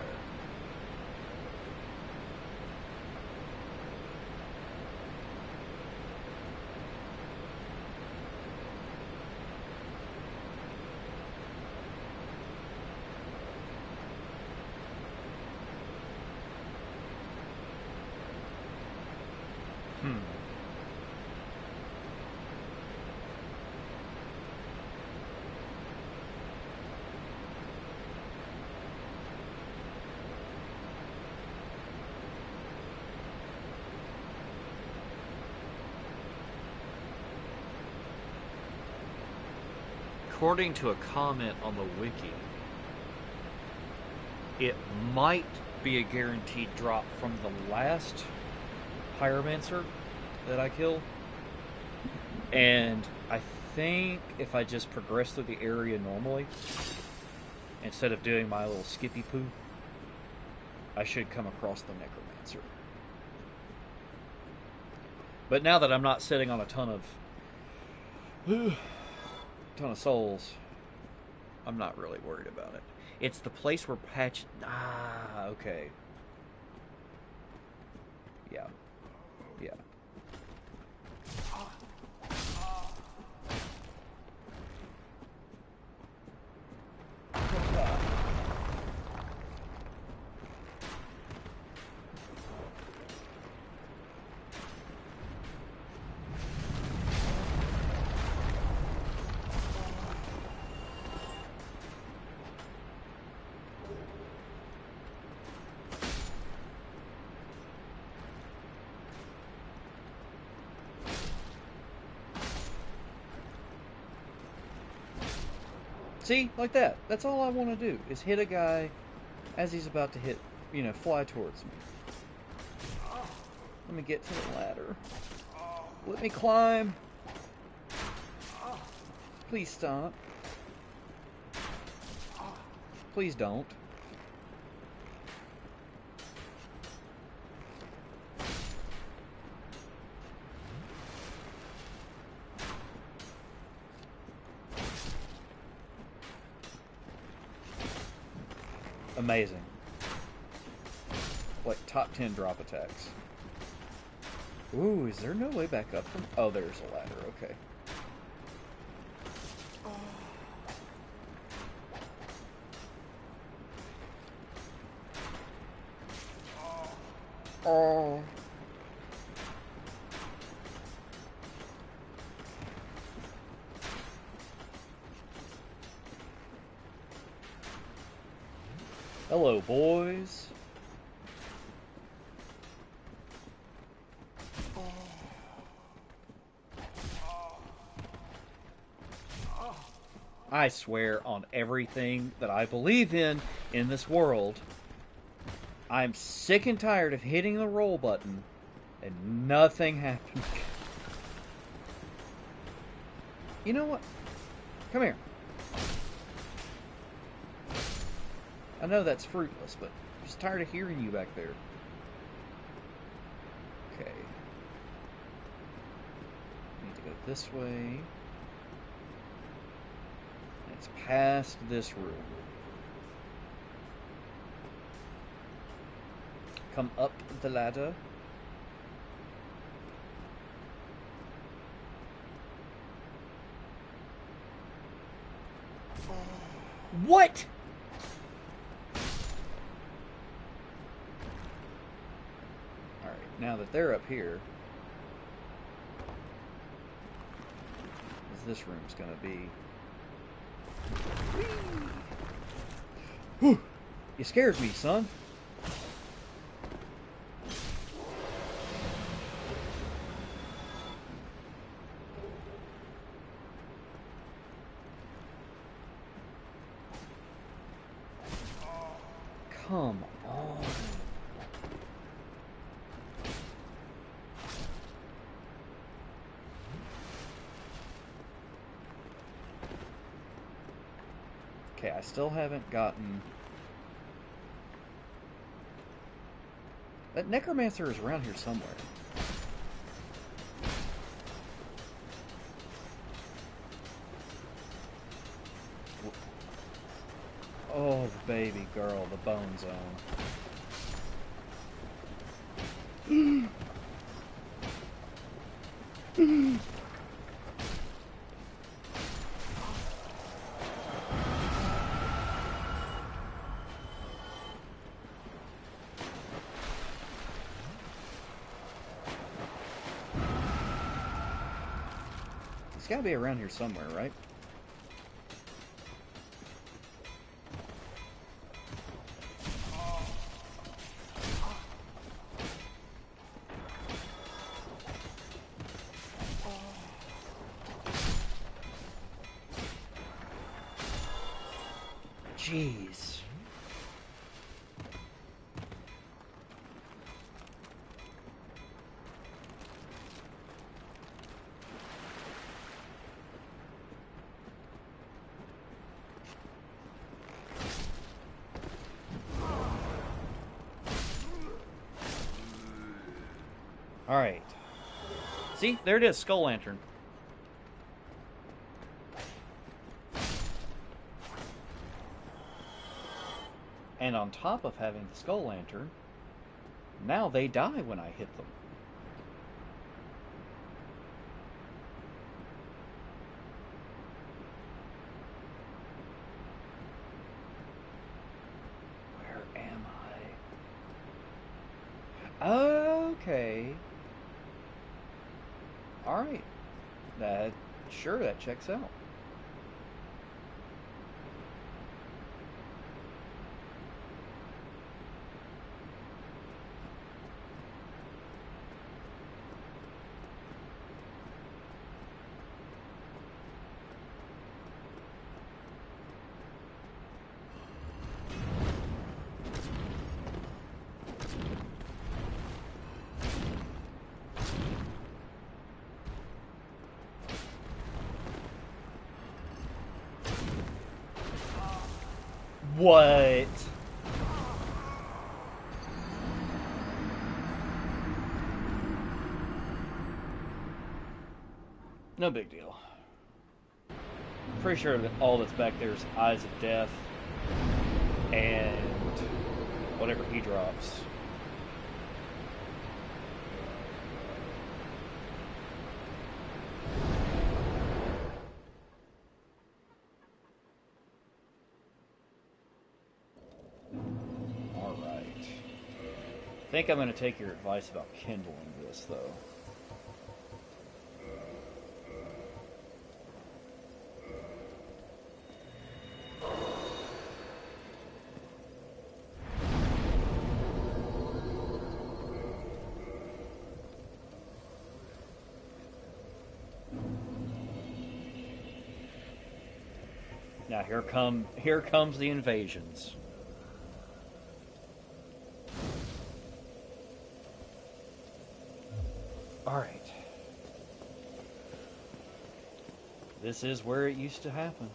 According to a comment on the wiki, it might be a guaranteed drop from the last pyromancer that I killed. And I think if I just progress through the area normally, instead of doing my little skippy poo, I should come across the necromancer. But now that I'm not sitting on a ton of souls, I'm not really worried about it. It's the place where Patch... Ah, okay. Yeah. Yeah. See? Like that. That's all I want to do, is hit a guy as he's about to hit, fly towards me. Let me get to the ladder. Let me climb. Please stop. Please don't. Amazing. Like top 10 drop attacks. Ooh, is there no way back up from... Oh, there's a ladder, okay. Oh. Hello, boys. I swear on everything that I believe in this world, I'm sick and tired of hitting the roll button and nothing happens. You know what? Come here. I know that's fruitless, but I'm just tired of hearing you back there. Okay. Need to go this way. It's past this room. Come up the ladder. What? Alright, now that they're up here, as this room's gonna be. Whew! You scared me, son. Come on. Okay, I still haven't gotten... That necromancer is around here somewhere. Oh, the baby girl, the bone zone. It's gotta be around here somewhere, right? Jeez. Alright. See? There it is, Skull Lantern. And on top of having the Skull Lantern, now they die when I hit them. Where am I? Okay. Alright. Sure, that checks out. What? No big deal. Pretty sure that all that's back there is Eyes of Death and whatever he drops. Alright. I think I'm going to take your advice about kindling this, though. Now here comes the invasions. Alright. This is where it used to happen.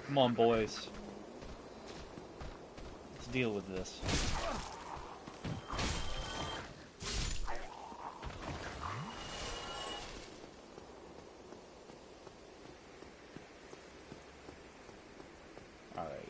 Come on, boys. Let's deal with this. Alright.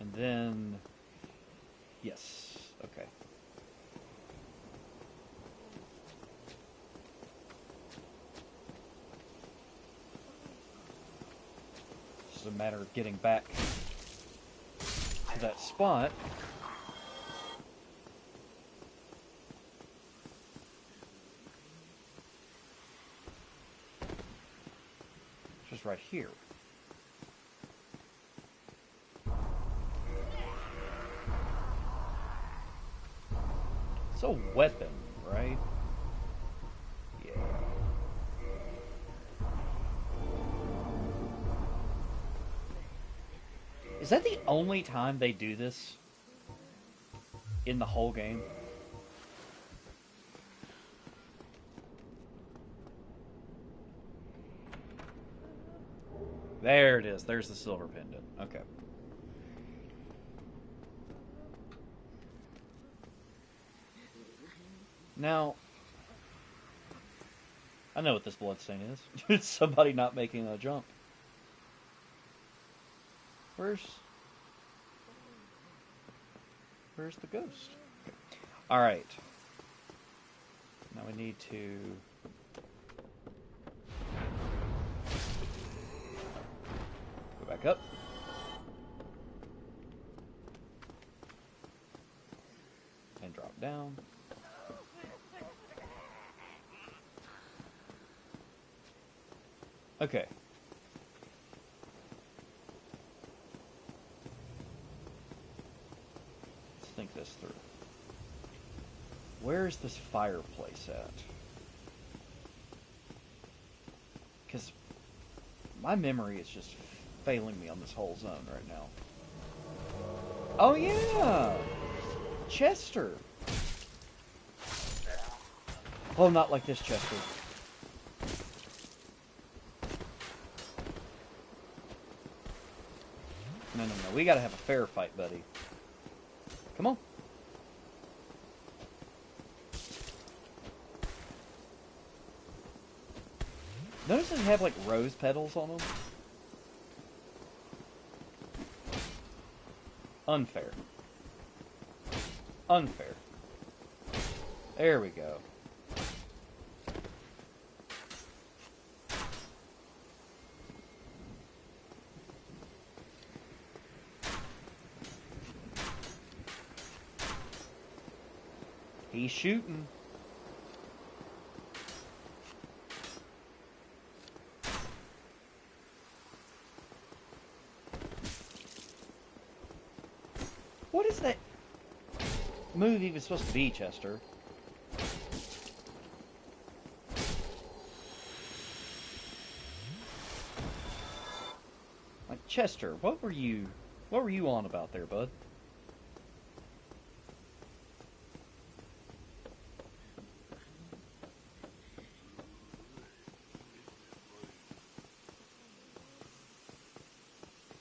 And then... Yes. Okay. It's just a matter of getting back to that spot. Just right here. It's a weapon, right? Yeah. Is that the only time they do this in the whole game? There it is. There's the silver pendant. Okay. Now, I know what this bloodstain is. It's somebody not making a jump. Where's the ghost? Okay. All right. Now we need to go back up. And drop down. Okay. Let's think this through. Where is this fireplace at? Because my memory is just failing me on this whole zone right now. Oh yeah! Chester! Oh, not like this Chester. No. We gotta have a fair fight, buddy. Come on. Notice they have, like, rose petals on them? Unfair. Unfair. There we go. He's shooting. What is that move even supposed to be, Chester? Like, Chester, what were you on about there, bud?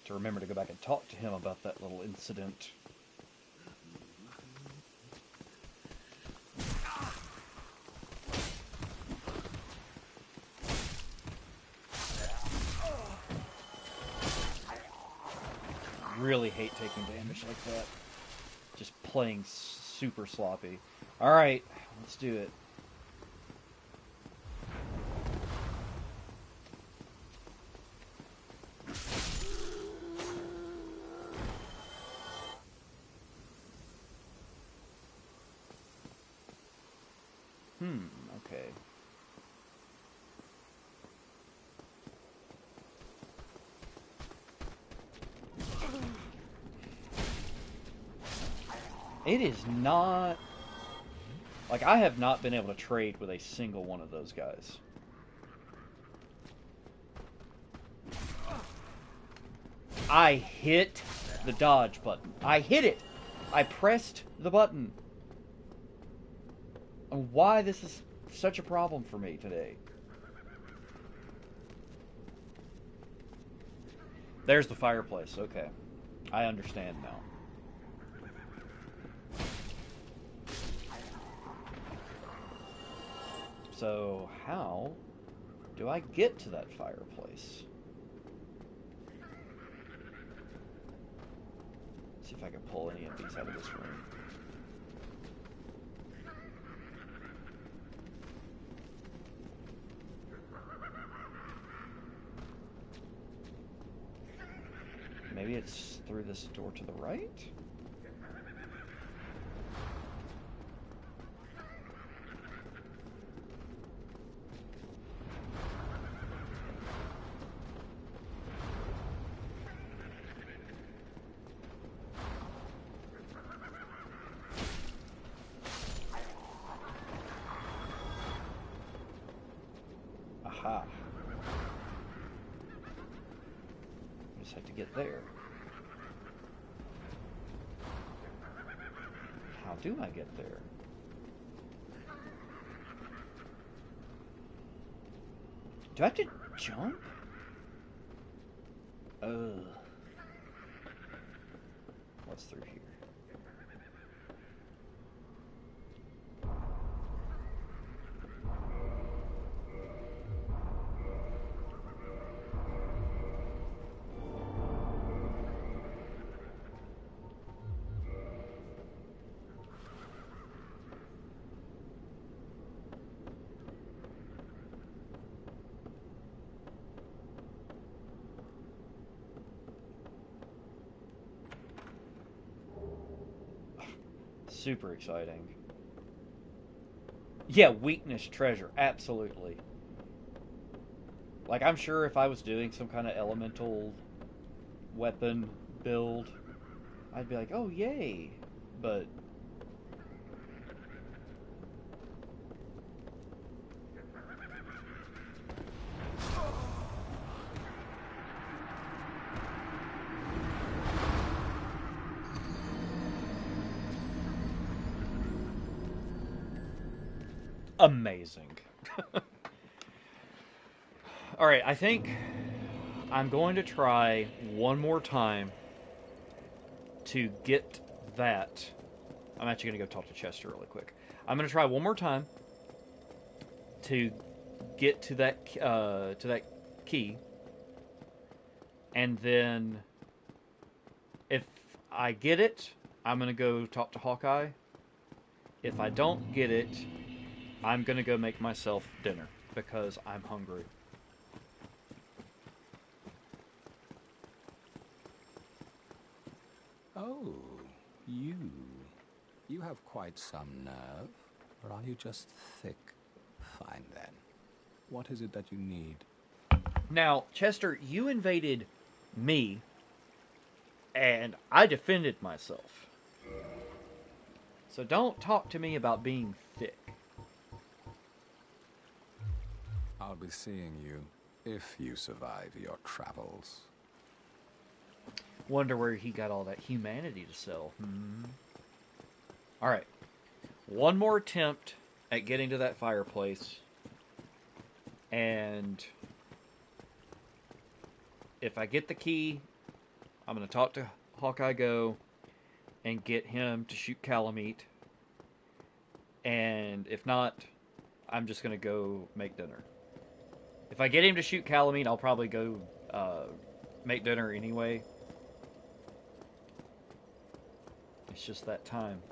To remember to go back and talk to him about that little incident. really hate taking damage like that. Just playing super sloppy. Alright, let's do it. Okay. It is not... Like, I have not been able to trade with a single one of those guys. I hit the dodge button. I hit it! I pressed the button. And why this is such a problem for me today. There's the fireplace. Okay. I understand now. So, how do I get to that fireplace? Let's see if I can pull any of these out of this room. Maybe it's through this door to the right? Aha. I just have to get there. How do I get there? Do I have to jump? Ugh. What's through here? Super exciting. Yeah, weakness treasure, absolutely. Like, I'm sure if I was doing some kind of elemental weapon build, I'd be like, oh, yay. But amazing. Alright, I think I'm going to try one more time to get that. I'm actually going to go talk to Chester really quick. I'm going to try one more time to get to that key, and then if I get it, I'm going to go talk to Hawkeye. If I don't get it, I'm going to go make myself dinner because I'm hungry. Oh, you. You have quite some nerve. Or are you just thick? Fine then. What is it that you need? Now, Chester, you invaded me, and I defended myself. So don't talk to me about being thick. I'll be seeing you if you survive your travels. Wonder where he got all that humanity to sell. Alright. One more attempt at getting to that fireplace. And if I get the key, I'm going to talk to Hawkeye Go and get him to shoot Calamite. And if not, I'm just going to go make dinner. If I get him to shoot Calamite, I'll probably go make dinner anyway. It's just that time.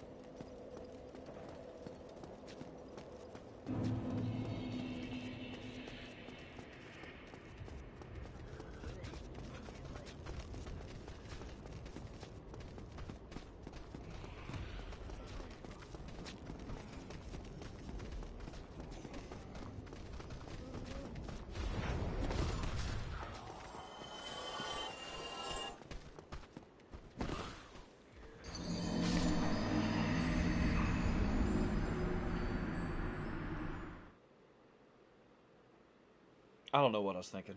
I don't know what I was thinking.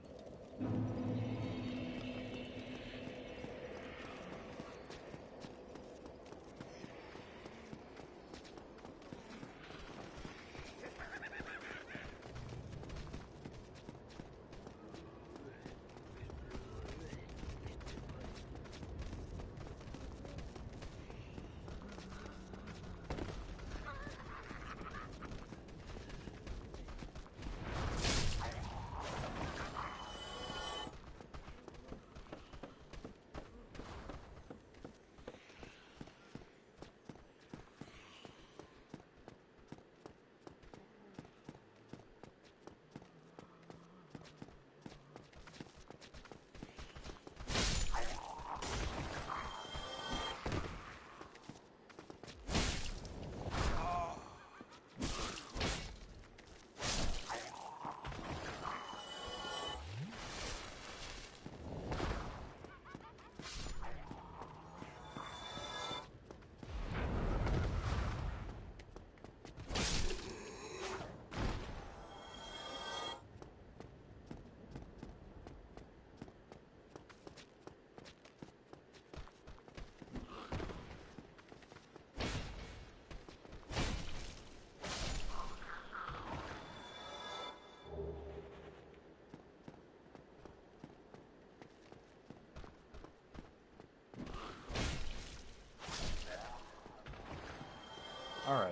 Alright.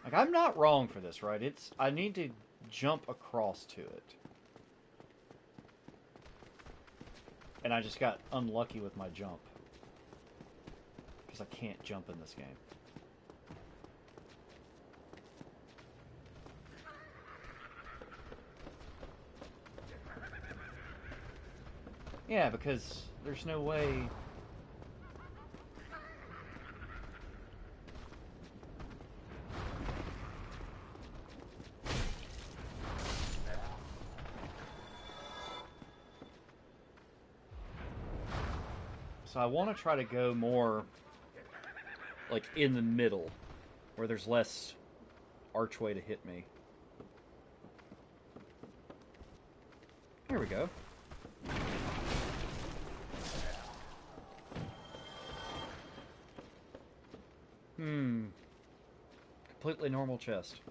Like, I'm not wrong for this, right? I need to jump across to it. And I just got unlucky with my jump. Because I can't jump in this game. Yeah, because there's no way... So I want to try to go more, like, in the middle, where there's less archway to hit me. Here we go. Completely normal chest.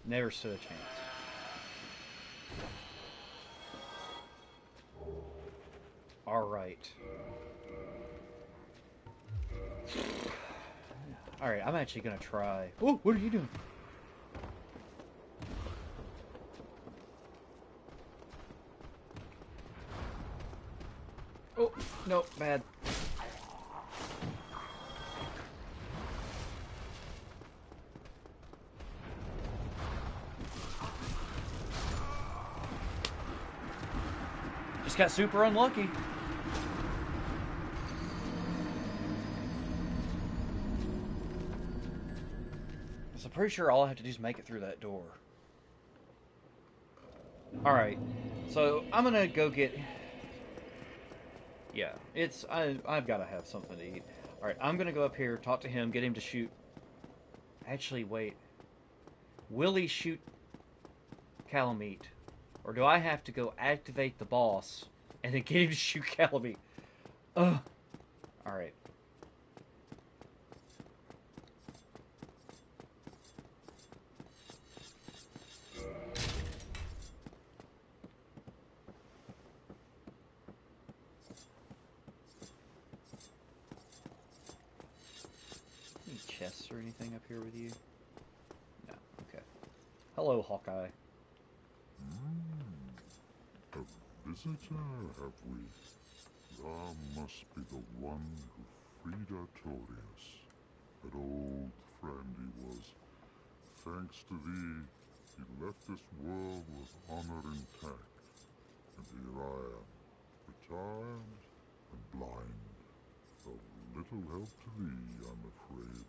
Never stood a chance. Alright. Alright, I'm actually gonna try... Oh, what are you doing? Oh, no, bad. Just got super unlucky. So I'm pretty sure all I have to do is make it through that door. Alright, so I'm gonna go get... Yeah, I've got to have something to eat. Alright, I'm gonna go up here, talk to him, get him to shoot... Actually, wait. Will he shoot Calamite? Or do I have to go activate the boss and then get him to shoot Calamite? Ugh. Alright. Any chests or anything up here with you? No, okay. Hello, Hawkeye. visitor, have we? Thou must be the one who freed Artorias. An old friend he was. Thanks to thee, he left this world with honor intact. And here I am, retired and blind. Of little help to thee, I'm afraid.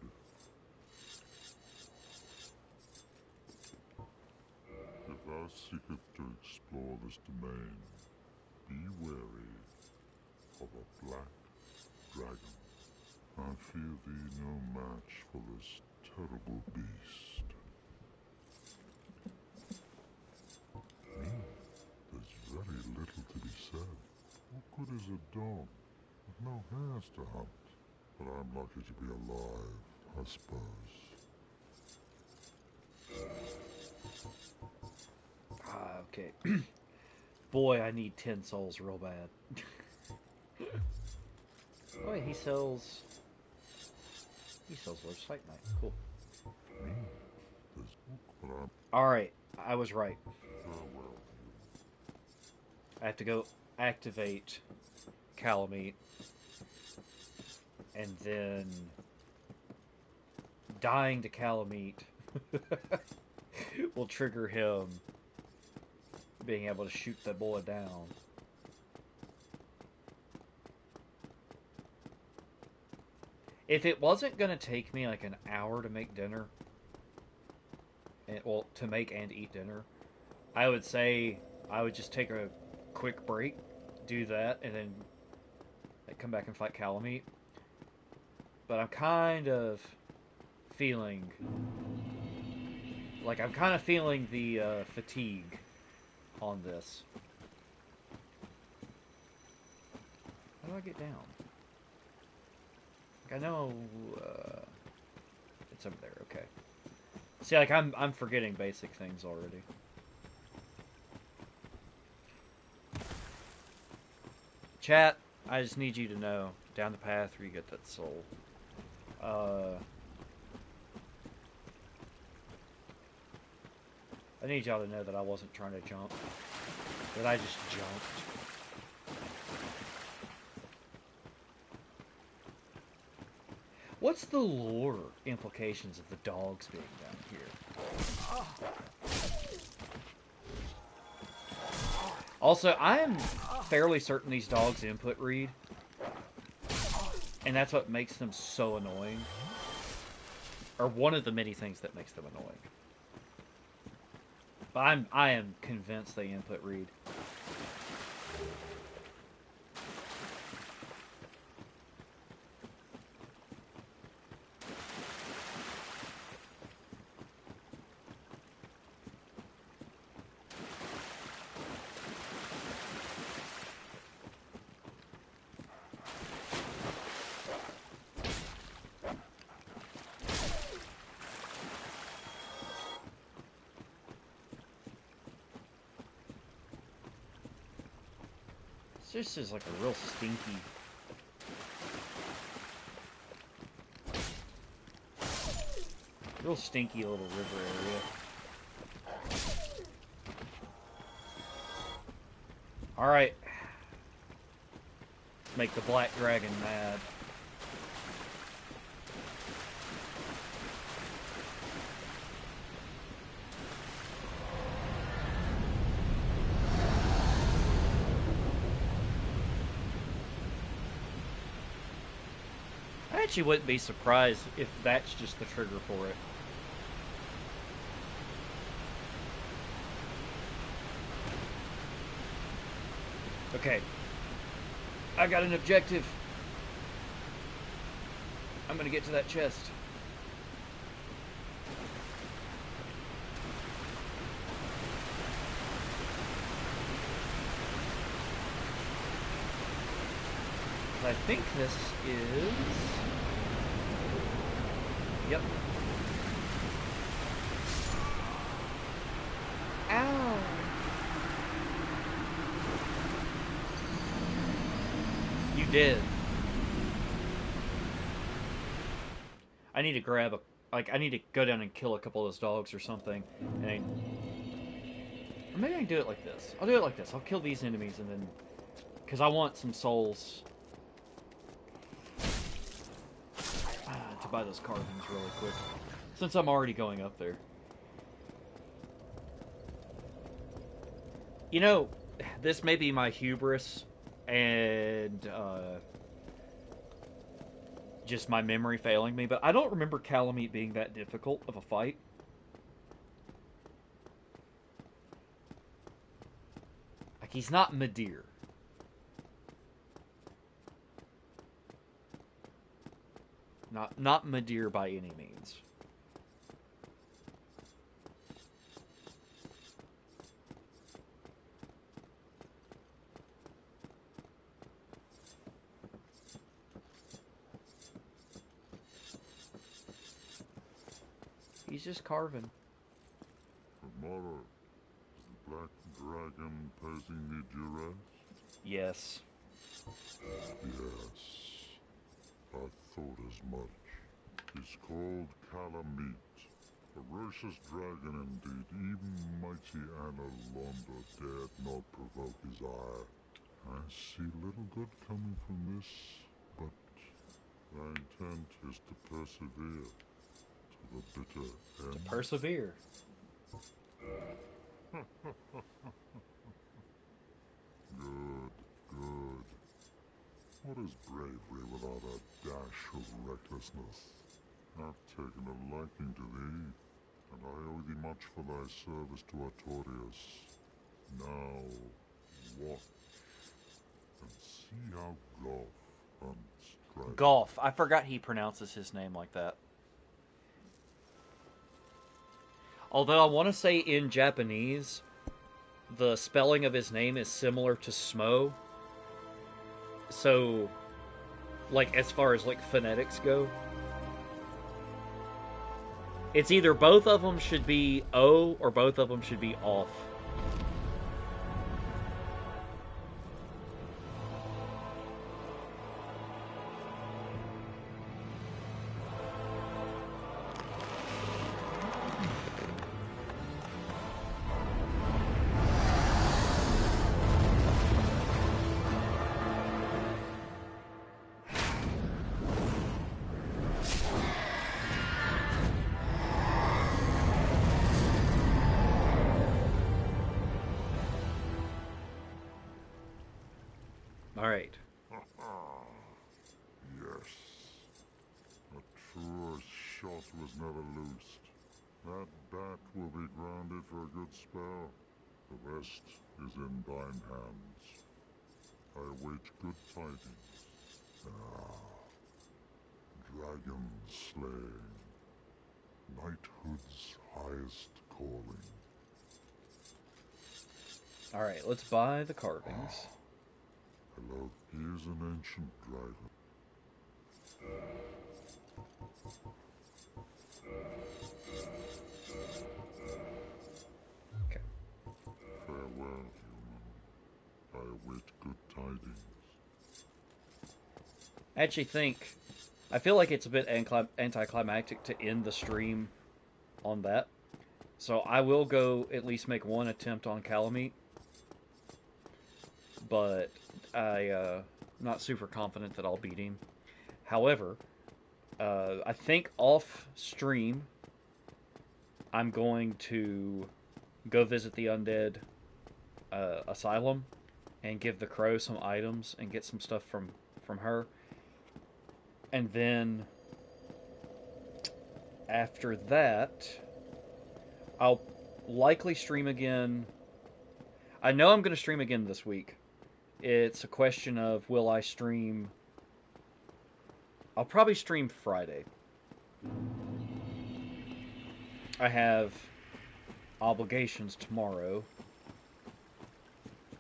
If thou seekest to explore this domain, be wary of a black dragon. I fear thee no match for this terrible beast. There's very little to be said. What good is a dog with no hairs to hunt? But I'm lucky to be alive, I suppose. Okay. Boy, I need 10 souls real bad. Oh, wait, he sells Lord Sight Knight. Cool. Alright, I was right. I have to go activate Calamite, and then dying to Calamite will trigger him being able to shoot the boy down. If it wasn't going to take me like an hour to make dinner, well, to make and eat dinner, I would say I would just take a quick break, do that, and then come back and fight Calamite. But I'm kind of feeling the fatigue on this. How do I get down? I know it's over there. Okay. See, like I'm forgetting basic things already. Chat, I just need you to know down the path where you get that soul. I need y'all to know that I wasn't trying to jump. That I just jumped. What's the lore implications of the dogs being down here? Also, I am fairly certain these dogs input read. And that's what makes them so annoying. Or one of the many things that makes them annoying. But I am convinced they input read. This is like a real stinky little river area. Alright. Make the black dragon mad. I actually wouldn't be surprised if that's just the trigger for it. Okay. I got an objective. I'm gonna get to that chest. I think this is... Yep. Ow! You did. I need to grab a... Like, I need to go down and kill a couple of those dogs or something. And Maybe I can do it like this. I'll do it like this. I'll kill these enemies and then... Because I want some souls to buy those carvings really quick. Since I'm already going up there. You know, this may be my hubris and just my memory failing me, but I don't remember Calamite being that difficult of a fight. Like, he's not Midir. Not Midir by any means. He's just carving. Tomorrow, is the black dragon posing me duress? Yes. Yes. I thought as much. He's called Calamite. Ferocious dragon indeed. Even mighty Analonda dared not provoke his ire. I see little good coming from this, but my intent is to persevere to the bitter end. Persevere. Good, good. What is bravery without a dash of recklessness? I've taken a liking to thee, and I owe thee much for thy service to Artorias. Now, watch, and see how Golf hunts dragon. Golf. I forgot he pronounces his name like that. Although I want to say in Japanese, the spelling of his name is similar to Smo. So, like, as far as, like, phonetics go, it's either both of them should be O or both of them should be off. Alright. Yes. A truer shot was never loosed. That bat will be grounded for a good spell. The rest is in thine hands. I await good tidings. Dragon slaying. Knighthood's highest calling. Alright, let's buy the carvings. Hello, here's an ancient dragon. Okay. Farewell, human. I await good tidings. I actually think... I feel like it's a bit anticlimactic to end the stream on that. So I will go at least make one attempt on Calamite. But I'm not super confident that I'll beat him. However, I think off stream, I'm going to go visit the undead asylum and give the crow some items and get some stuff from her. And then after that, I'll likely stream again. I know I'm going to stream again this week. It's a question of will I stream... I'll probably stream Friday. I have obligations tomorrow.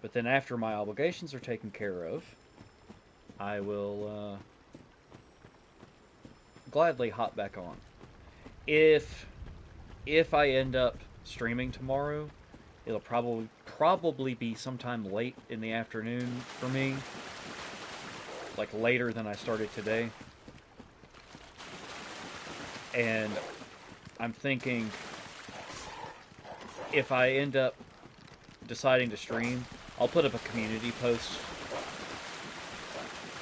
But then after my obligations are taken care of, I will gladly hop back on. If I end up streaming tomorrow, it'll probably be sometime late in the afternoon for me. Like later than I started today. And I'm thinking if I end up deciding to stream, I'll put up a community post.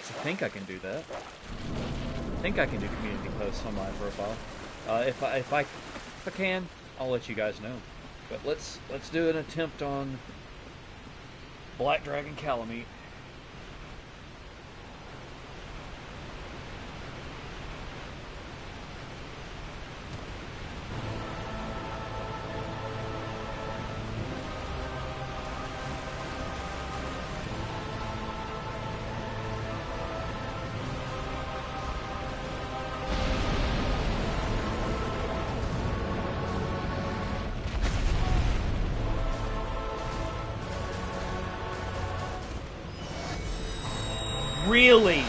I think I can do that. I think I can do community posts on my profile. If I can, I'll let you guys know. But let's do an attempt on Black Dragon Calamite. Really?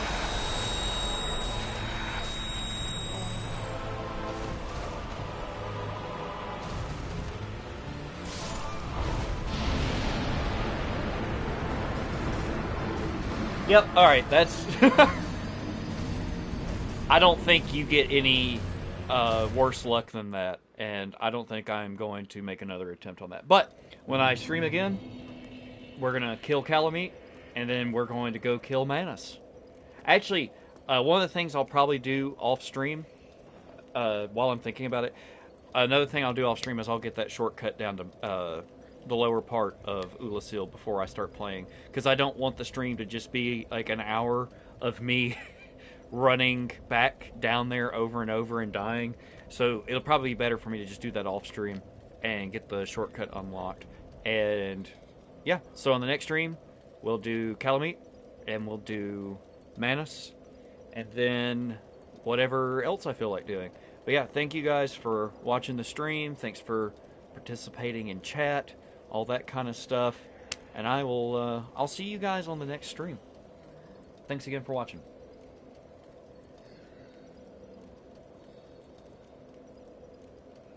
Yep, alright, that's... I don't think you get any worse luck than that, and I don't think I'm going to make another attempt on that. But, when I stream again, we're going to kill Calamite, and then we're going to go kill Manus. Actually, one of the things I'll probably do off-stream, while I'm thinking about it, another thing I'll do off-stream is I'll get that shortcut down to the lower part of Ulasil before I start playing, because I don't want the stream to just be like an hour of me running back down there over and over and dying. So it'll probably be better for me to just do that off-stream and get the shortcut unlocked. And yeah, so on the next stream, we'll do Calamite, and we'll do Manus, and then whatever else I feel like doing. But yeah, thank you guys for watching the stream. Thanks for participating in chat, all that kind of stuff. And I'll see you guys on the next stream. Thanks again for watching.